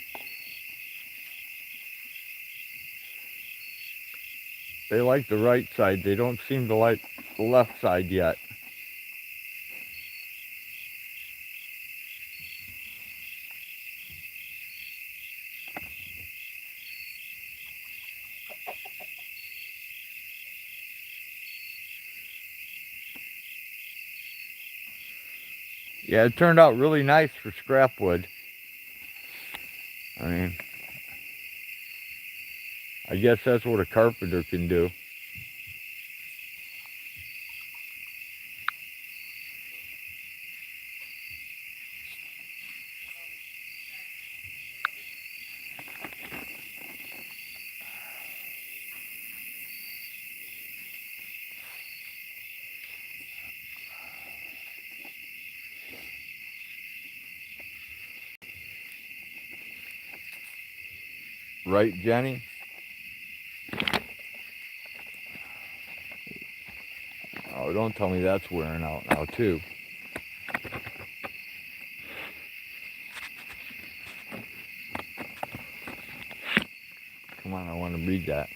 They like the right side. They don't seem to like the left side yet. Yeah, it turned out really nice for scrap wood. I guess that's what a carpenter can do. Right, Jenny? Oh, don't tell me that's wearing out now, too. Come on, I want to read that.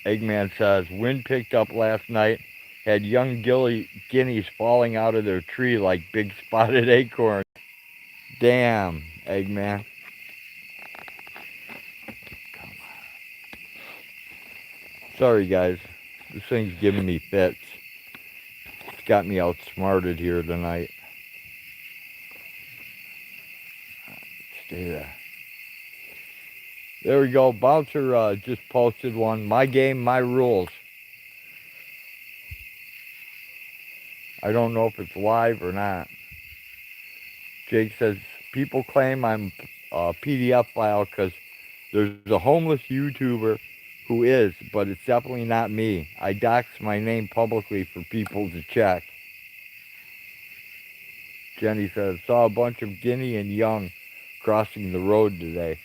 Eggman says, wind picked up last night, had young guineas falling out of their tree like big spotted acorns. Damn, Eggman. Sorry, guys. This thing's giving me fits. It's got me outsmarted here tonight. Stay there. There we go. Bouncer just posted one. My game, my rules. I don't know if it's live or not. Jake says, people claim I'm a PDF file because there's a homeless YouTuber who is, but it's definitely not me. I dox my name publicly for people to check. Jenny says, saw a bunch of Guinea and Young crossing the road today.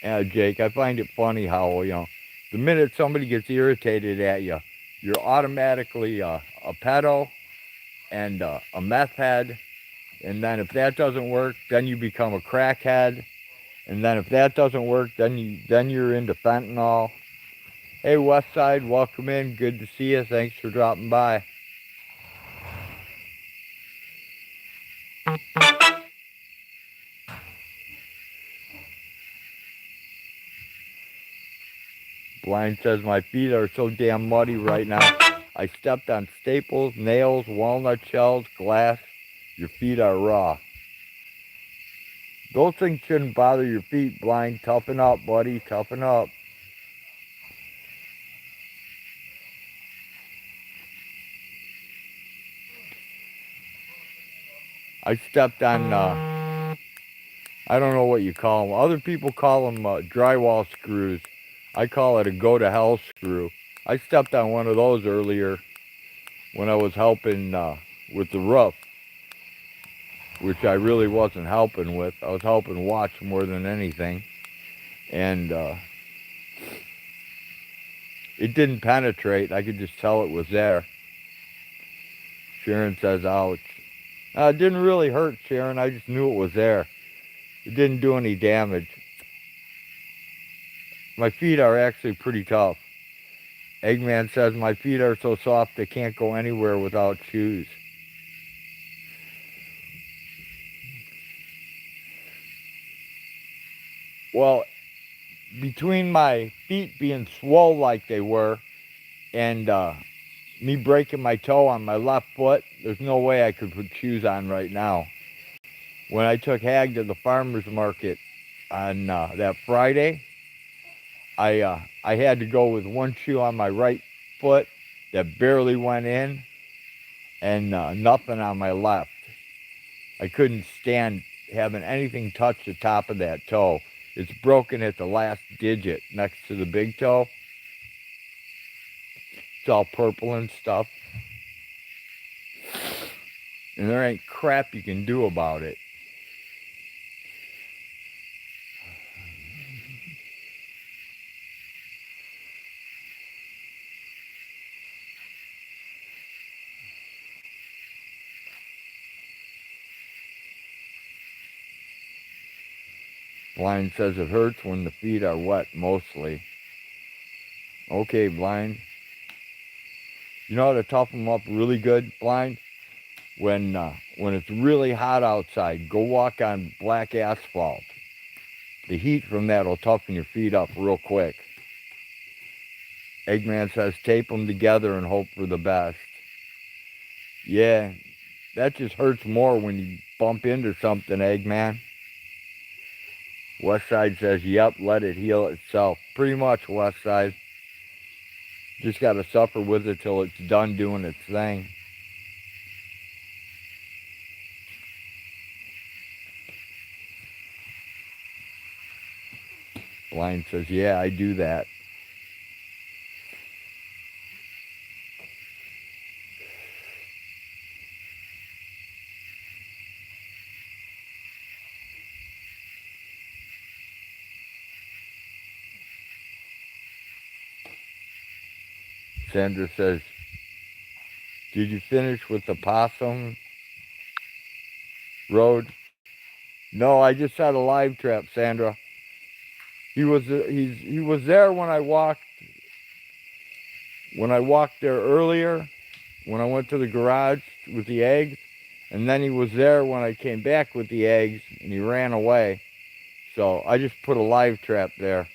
Yeah, Jake, I find it funny how, the minute somebody gets irritated at you, you're automatically a pedo and a meth head. And then if that doesn't work, then you become a crackhead. And then if that doesn't work, then you're into fentanyl. Hey, Westside, welcome in. Good to see you. Thanks for dropping by. Blind says, my feet are so damn muddy right now. I stepped on staples, nails, walnut shells, glass. Your feet are raw. Those things shouldn't bother your feet, Blind. Toughen up, buddy. Toughen up. I stepped on, I don't know what you call them. Other people call them drywall screws. I call it a go-to-hell screw. I stepped on one of those earlier when I was helping with the roof, which I really wasn't helping with. I was helping watch more than anything. And it didn't penetrate. I could just tell it was there. Sharon says, ouch. It didn't really hurt, Sharon. I just knew it was there. It didn't do any damage. My feet are actually pretty tough. Eggman says, my feet are so soft they can't go anywhere without shoes. Well, between my feet being swole like they were and me breaking my toe on my left foot, there's no way I could put shoes on right now. When I took Hag to the farmer's market on that Friday, I had to go with one shoe on my right foot that barely went in and nothing on my left. I couldn't stand having anything touch the top of that toe. It's broken at the last digit next to the big toe. It's all purple and stuff. And there ain't crap you can do about it. Blind says it hurts when the feet are wet, mostly. Okay, Blind. You know how to toughen them up really good, Blind? When it's really hot outside, go walk on black asphalt. The heat from that will toughen your feet up real quick. Eggman says tape them together and hope for the best. Yeah, that just hurts more when you bump into something, Eggman. Westside says, yep, let it heal itself. Pretty much, Westside. Just got to suffer with it till it's done doing its thing. Blind says, yeah, I do that. Sandra says, did you finish with the possum road? No, I just had a live trap, Sandra. He was there when I walked there earlier, when I went to the garage with the eggs, and then he was there when I came back with the eggs, and he ran away. So I just put a live trap there.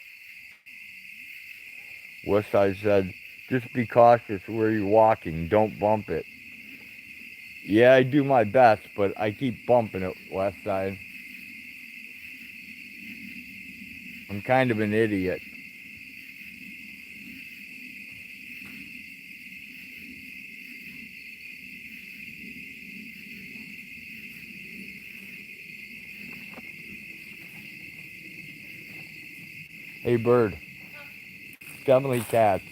Westside said, just be cautious where you're walking. Don't bump it. Yeah, I do my best, but I keep bumping it, Westside. I'm kind of an idiot. Hey, Bird. Definitely cats.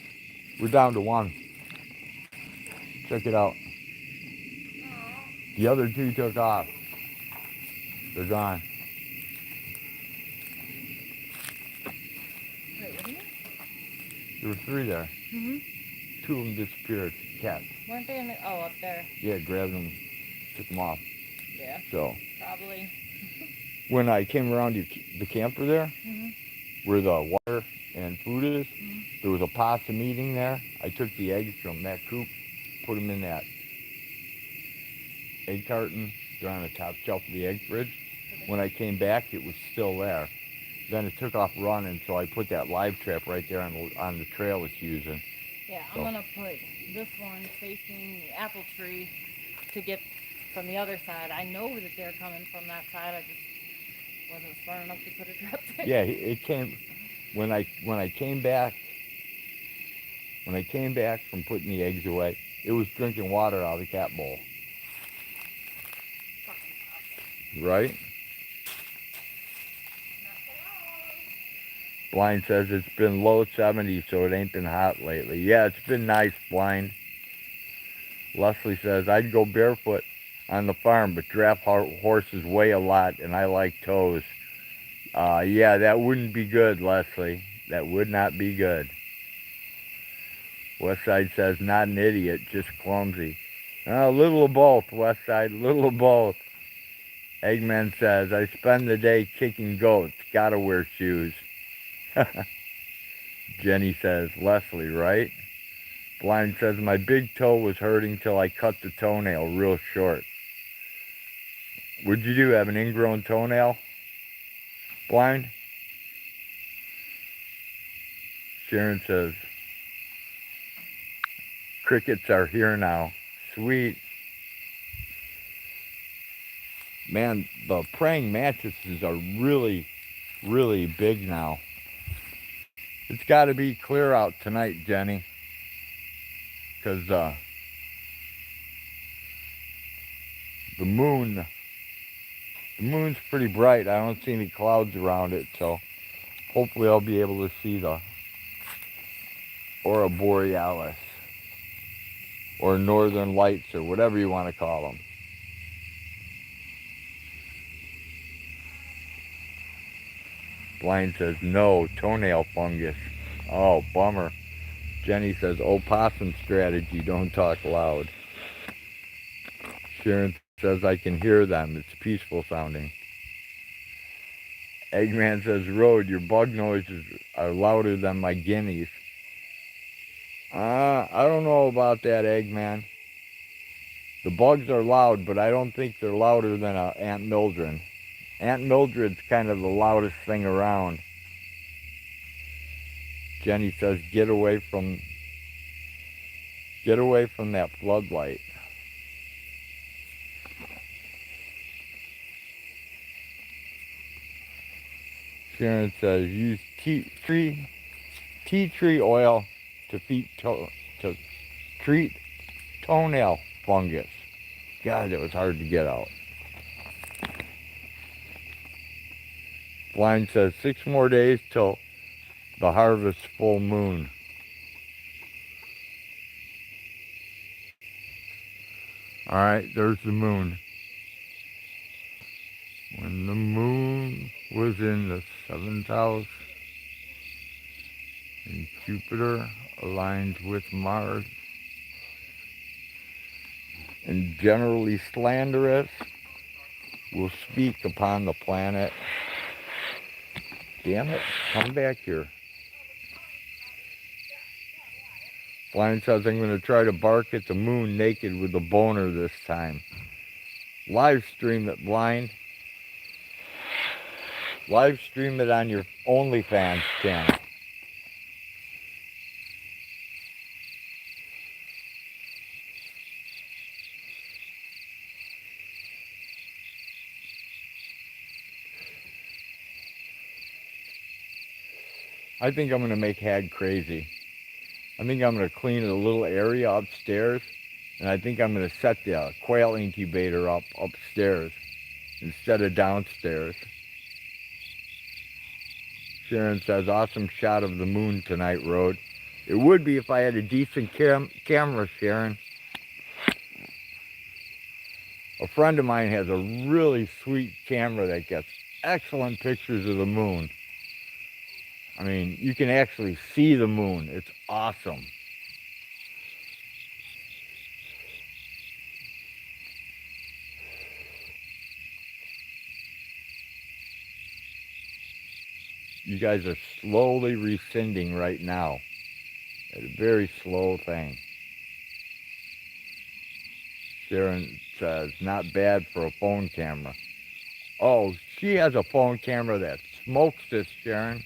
We're down to one. Check it out. The other two took off. They're gone. Wait, what do you mean? There were three there. Mm-hmm. Two of them disappeared. Cats. Weren't they in the, oh, up there? Yeah, grabbed them, took them off. Yeah, So probably. when I came around the camper there, Mm-hmm. where the water and food is, Mm-hmm. there was a possum eating there. I took the eggs from that coop, put them in that egg carton. They're on the top shelf of the egg fridge. When I came back, it was still there. Then it took off running, so I put that live trap right there on the trail it's using. Yeah, So. I'm gonna put this one facing the apple tree to get from the other side. I know that they're coming from that side. I just wasn't smart enough to put a trap there. Yeah, it came when I came back. When I came back from putting the eggs away, it was drinking water out of the cat bowl. Right? Blind says it's been low 70s, so it ain't been hot lately. Yeah, it's been nice, Blind. Leslie says, I'd go barefoot on the farm, but draft horses weigh a lot, and I like toes. Yeah, that wouldn't be good, Leslie. That would not be good. Westside says, not an idiot, just clumsy. A little of both, Westside, little of both. Eggman says, I spend the day kicking goats. Gotta wear shoes. Jenny says, Leslie, right? Blind says, my big toe was hurting till I cut the toenail real short. What'd you do, have an ingrown toenail? Blind? Sharon says, crickets are here now. Sweet. Man, the praying mantises are really, really big now. It's got to be clear out tonight, Jenny. Because the moon's pretty bright. I don't see any clouds around it, so hopefully I'll be able to see the Aurora Borealis or Northern Lights or whatever you want to call them. Blind says, no, toenail fungus. Oh, bummer. Jenny says, opossum strategy, don't talk loud. Sharon says, I can hear them. It's peaceful sounding. Eggman says, Road, your bug noises are louder than my guineas. I don't know about that, Eggman. The bugs are loud, but I don't think they're louder than Aunt Mildred. Aunt Mildred's kind of the loudest thing around. Jenny says, get away from that floodlight. Sharon says use tea tree oil to treat toenail fungus. God, it was hard to get out. Blind says 6 more days till the harvest full moon. All right, there's the moon. When the moon was in the 7th house and Jupiter aligned with Mars and generally slanderous will speak upon the planet. Damn it, come back here. Blind says I'm going to try to bark at the moon naked with a boner this time. Live stream it, Blind. Live stream it on your OnlyFans channel. I think I'm going to make Hag crazy. I think I'm going to clean a little area upstairs, and I think I'm going to set the quail incubator up upstairs instead of downstairs. Sharon says, awesome shot of the moon tonight, Road. It would be if I had a decent camera, Sharon. A friend of mine has a really sweet camera that gets excellent pictures of the moon. I mean, you can actually see the moon. It's awesome. You guys are slowly rescinding right now. It's a very slow thing. Sharon says, not bad for a phone camera. Oh, she has a phone camera that smokes this, Sharon.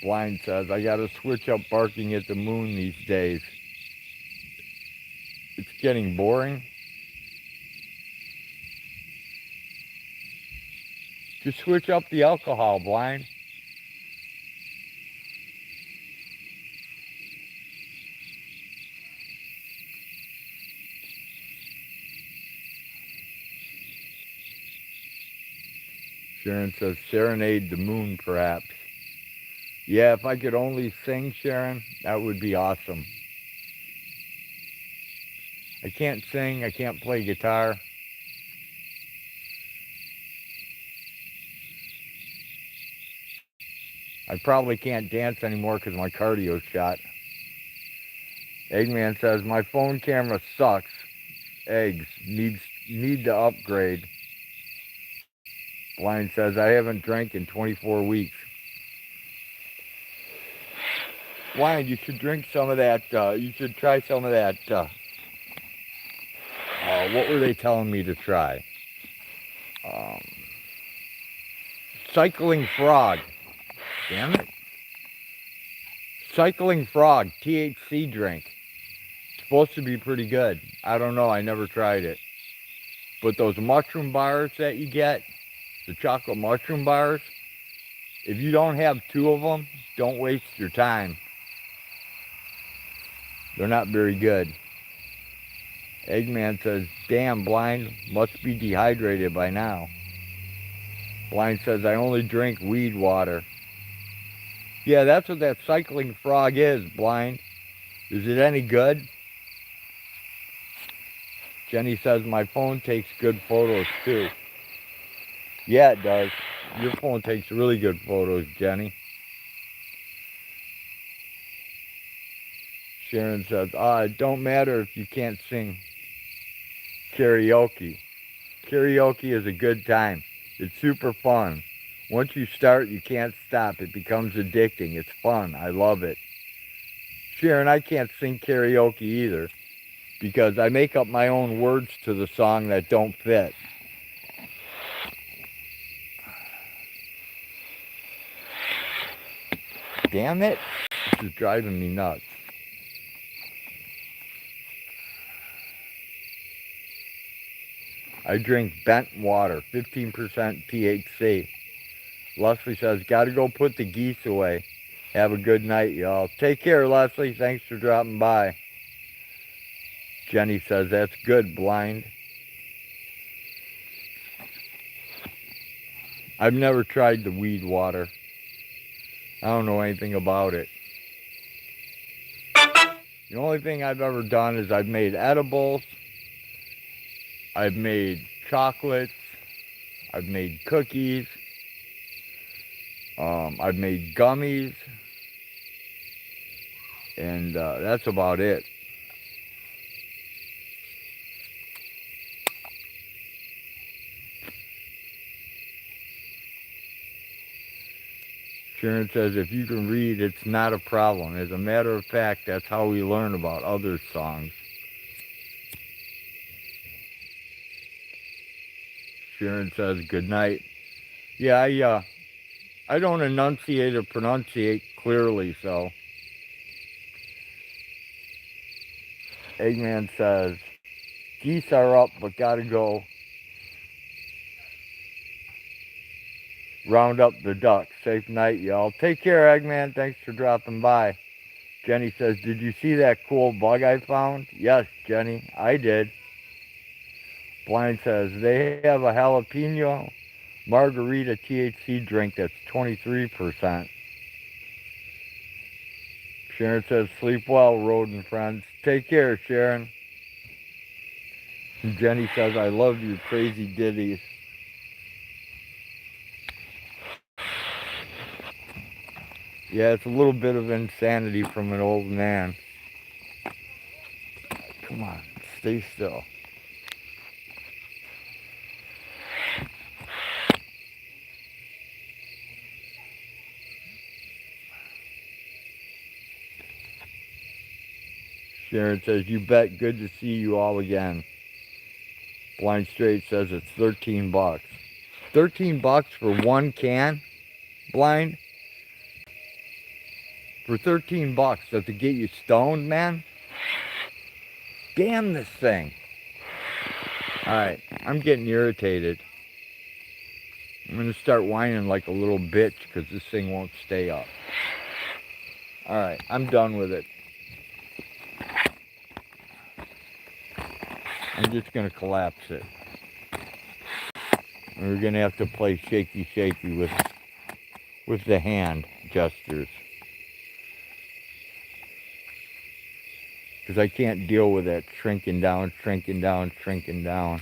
Blind says, I gotta switch up barking at the moon these days. It's getting boring. Just switch up the alcohol, Blind. Sharon says, serenade the moon, perhaps. Yeah, if I could only sing, Sharon, that would be awesome. I can't sing, I can't play guitar. I probably can't dance anymore because my cardio's shot. Eggman says, my phone camera sucks. Eggs, need to upgrade. Blind says, I haven't drank in 24 weeks. Blind, you should drink some of that, you should try some of that, what were they telling me to try? Cycling Frog. Damn it. Cycling Frog, THC drink. It's supposed to be pretty good. I don't know, I never tried it. But those mushroom bars that you get, the chocolate mushroom bars, if you don't have 2 of them, don't waste your time. They're not very good. Eggman says, damn, Blind, must be dehydrated by now. Blind says, I only drink weed water. Yeah, that's what that Cycling Frog is, Blind. Is it any good? Jenny says, my phone takes good photos too. Yeah, it does. Your phone takes really good photos, Jenny. Sharon says, it don't matter if you can't sing karaoke. Karaoke is a good time. It's super fun. Once you start, you can't stop. It becomes addicting. It's fun. I love it. Sharon, I can't sing karaoke either because I make up my own words to the song that don't fit. Damn it. This is driving me nuts. I drink bent water, 15% THC. Leslie says, gotta go put the geese away. Have a good night, y'all. Take care, Leslie. Thanks for dropping by. Jenny says, that's good, Blind. I've never tried the weed water. I don't know anything about it. The only thing I've ever done is I've made edibles. I've made chocolates. I've made cookies. I've made gummies. And that's about it. Sharon says, if you can read, it's not a problem. As a matter of fact, that's how we learn about other songs. Sharon says, good night. Yeah, I don't enunciate or pronunciate clearly, so. Eggman says, geese are up, but gotta go round up the ducks. Safe night, y'all. Take care, Eggman. Thanks for dropping by. Jenny says, did you see that cool bug I found? Yes, Jenny, I did. Blind says, they have a jalapeno margarita THC drink that's 23%. Sharon says, sleep well, rodent friends. Take care, Sharon. And Jenny says, I love your crazy ditties. Yeah, it's a little bit of insanity from an old man. Come on, stay still. Sharon says, you bet, good to see you all again. Blind Straight says it's 13 bucks. 13 bucks for one can? Blind? For 13 bucks, does it get you stoned, man? Damn this thing. Alright, I'm getting irritated. I'm going to start whining like a little bitch because this thing won't stay up. Alright, I'm done with it. I'm just going to collapse it. And we're going to have to play shaky shaky with the hand gestures. Because I can't deal with that shrinking down, shrinking down, shrinking down.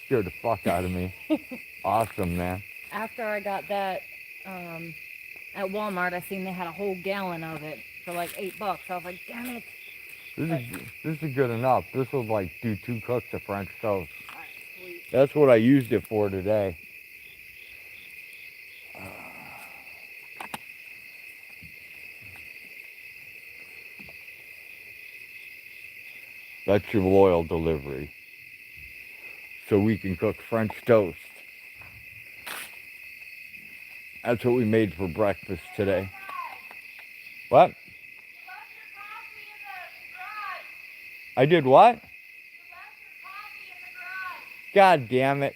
Scared the fuck out of me. Awesome, man. After I got that at Walmart, I seen they had a whole gallon of it for like $8. I was like, damn it. This is good enough. This will like do 2 cooks of French toast. Alright, sweet. That's what I used it for today. That's your loyal delivery. So we can cook French toast. That's what we made for breakfast today. What? I did what? God damn it.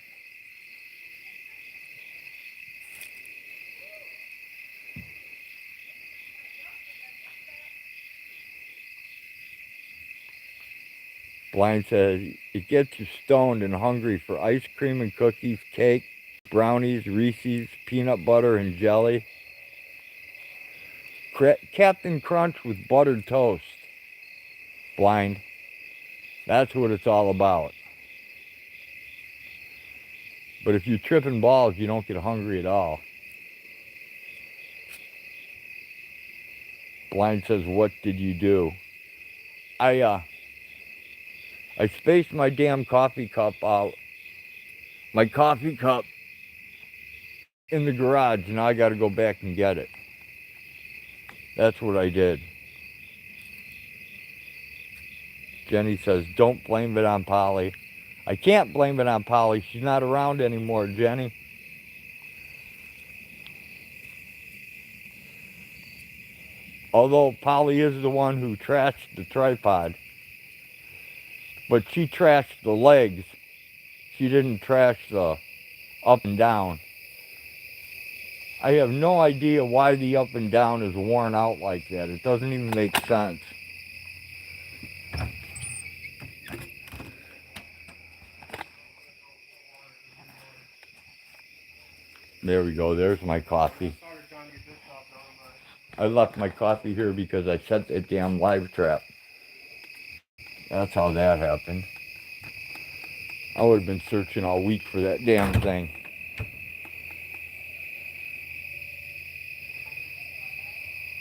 Blind says, it gets you stoned and hungry for ice cream and cookies, cake, brownies, Reese's, peanut butter and jelly. Captain Crunch with buttered toast. Blind. That's what it's all about. But if you're tripping balls, you don't get hungry at all. Blind says, what did you do? I spaced my damn coffee cup out. My coffee cup in the garage. Now I got to go back and get it. That's what I did. Jenny says, don't blame it on Polly. I can't blame it on Polly. She's not around anymore, Jenny. Although Polly is the one who trashed the tripod. But she trashed the legs. she didn't trash the up and down. I have no idea why the up and down is worn out like that. It doesn't even make sense. There we go. There's my coffee. Started trying to get this stuff done, but I left my coffee here because I set that damn live trap. That's how that happened. I would have been searching all week for that damn thing.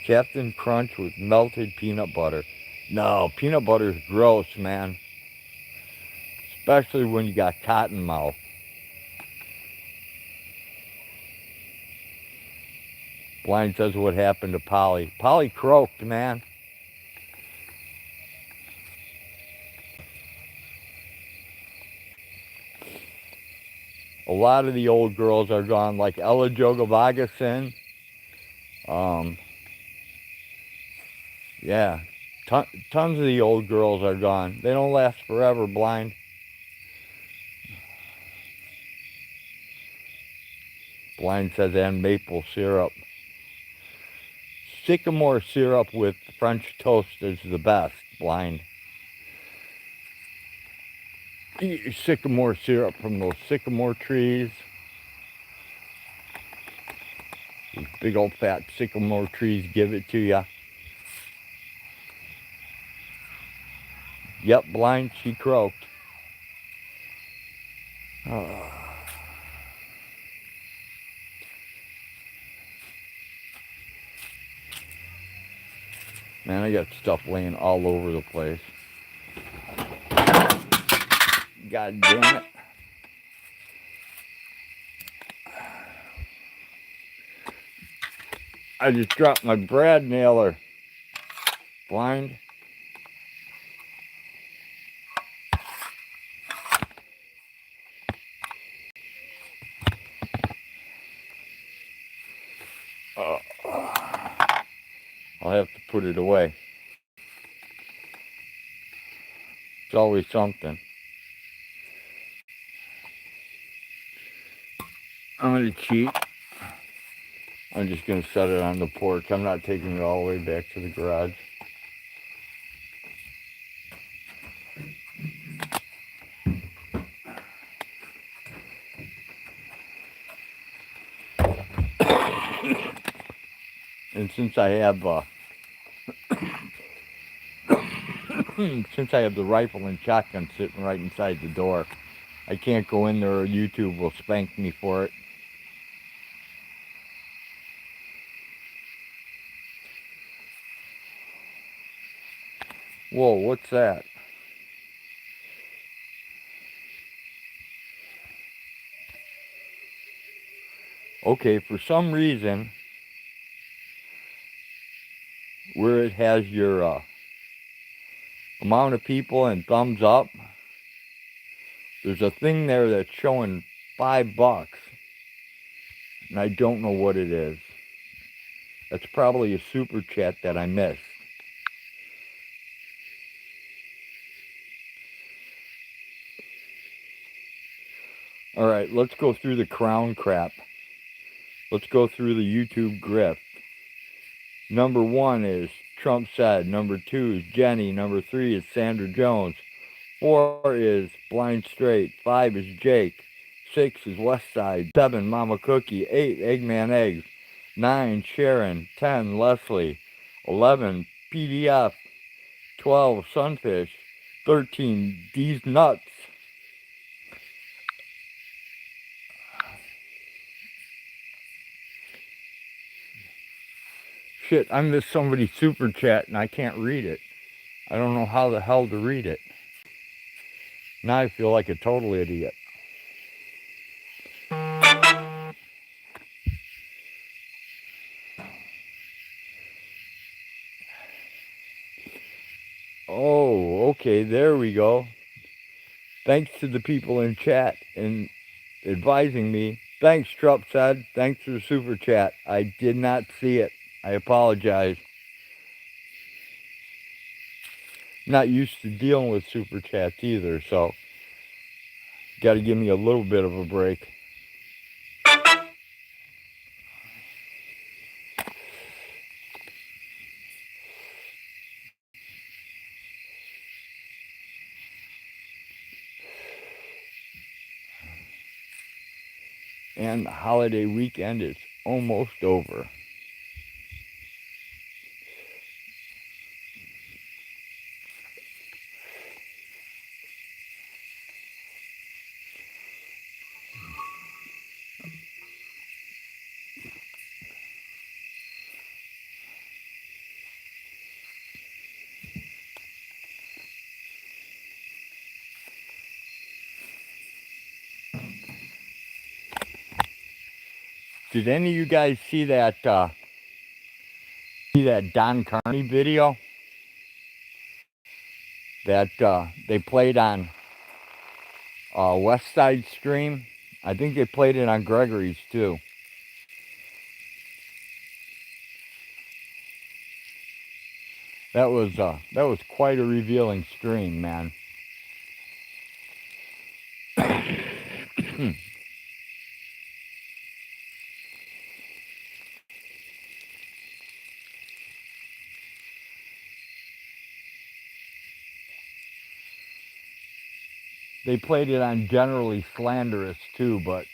Captain Crunch with melted peanut butter. No, peanut butter is gross, man. Especially when you got cotton mouth. Blind says what happened to Polly. Polly croaked, man. A lot of the old girls are gone, like Ella Jogavagasin. Yeah, tons of the old girls are gone. They don't last forever, Blind. Blind says, and maple syrup. Sycamore syrup with French toast is the best, Blind. Eat your sycamore syrup from those sycamore trees. These big old fat sycamore trees give it to you. Yep, Blind, she croaked. Oh. Man, I got stuff laying all over the place. God damn it. I just dropped my brad nailer. Blind. I'll have to put it away. It's always something. I'm going to cheat. I'm just going to set it on the porch. I'm not taking it all the way back to the garage. And since I have the rifle and shotgun sitting right inside the door, I can't go in there or YouTube will spank me for it. Whoa, what's that? Okay, for some reason, where it has your amount of people and thumbs up, there's a thing there that's showing $5, and I don't know what it is. That's probably a super chat that I missed. All right, let's go through the crown crap. Let's go through the YouTube grift. Number 1 is Trump said. Number 2 is Jenny. Number 3 is Sandra Jones. 4 is Blind Straight. 5 is Jake. 6 is Westside. 7 Mama Cookie. 8 Eggman Eggs. 9 Sharon. 10 Leslie. 11 PDF. 12 Sunfish. 13 These Nuts. Shit, I missed somebody's super chat and I can't read it. I don't know how the hell to read it. Now I feel like a total idiot. Oh, okay, there we go. Thanks to the people in chat and advising me. Thanks, Trupp said. Thanks for the super chat. I did not see it. I apologize. Not used to dealing with super chats either, so got to give me a little bit of a break. And the holiday weekend is almost over. Did any of you guys see that Don Carney video that they played on West Side Stream? I think they played it on Gregory's too. That was quite a revealing stream, man. They played it on Generally Slanderous too, but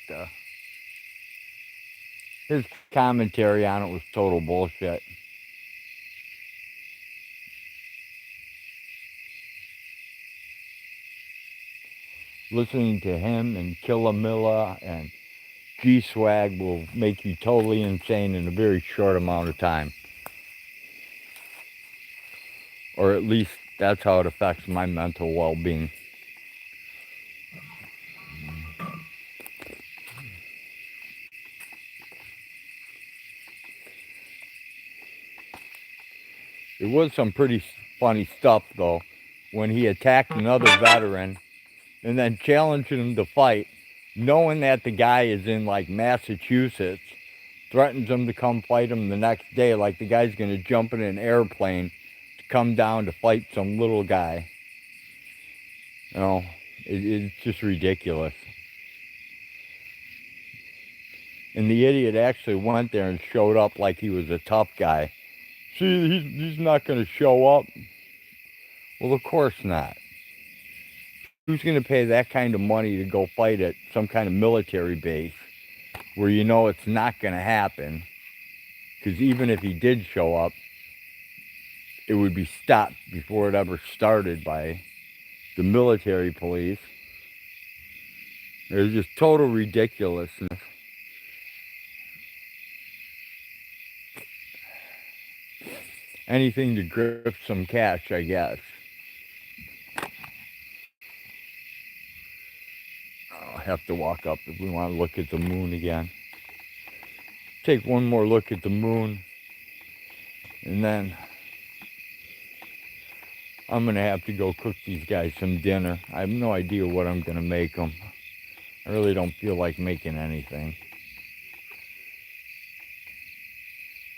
his commentary on it was total bullshit. Listening to him and Killamilla and G-Swag will make you totally insane in a very short amount of time. Or at least that's how it affects my mental well-being. It was some pretty funny stuff, though, when he attacked another veteran and then challenged him to fight, knowing that the guy is in, like, Massachusetts, threatens him to come fight him the next day, like the guy's going to jump in an airplane to come down to fight some little guy. You know, it's just ridiculous. And the idiot actually went there and showed up like he was a tough guy. See, he's not going to show up. Well, of course not. Who's going to pay that kind of money to go fight at some kind of military base where you know it's not going to happen? Because even if he did show up, it would be stopped before it ever started by the military police. There's just total ridiculousness. Anything to grip some cash, I guess. I'll have to walk up if we want to look at the moon again. Take one more look at the moon. And then I'm going to have to go cook these guys some dinner. I have no idea what I'm going to make them. I really don't feel like making anything.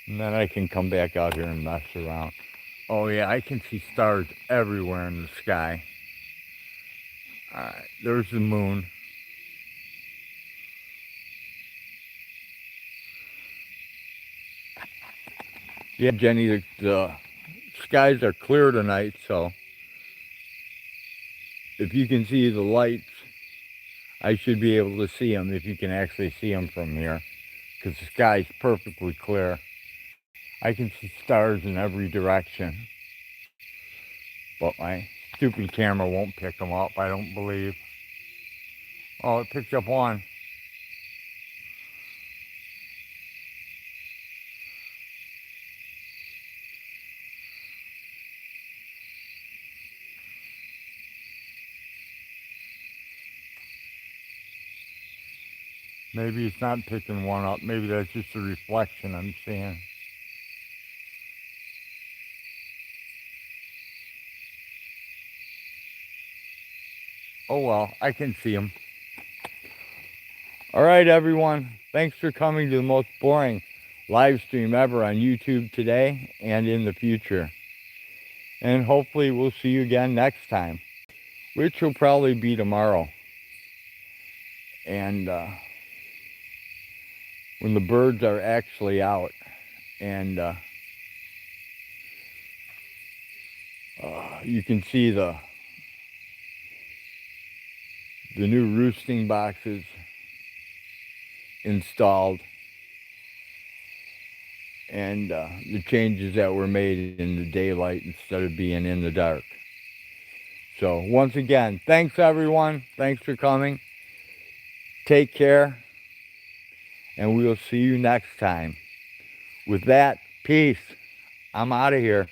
And then I can come back out here and mess around. Oh yeah, I can see stars everywhere in the sky. Alright, there's the moon. Yeah, Jenny, the skies are clear tonight, so if you can see the lights, I should be able to see them if you can actually see them from here, because the sky's perfectly clear. I can see stars in every direction, but my stupid camera won't pick them up, I don't believe. Oh, it picked up one. Maybe it's not picking one up. Maybe that's just a reflection I'm seeing. Oh well, I can see them. All right, everyone. Thanks for coming to the most boring live stream ever on YouTube today and in the future. And hopefully we'll see you again next time, which will probably be tomorrow. and when the birds are actually out. And you can see the new roosting boxes installed, and the changes that were made in the daylight instead of being in the dark. So once again, thanks everyone. Thanks for coming. Take care, and we will see you next time. With that, peace. I'm out of here.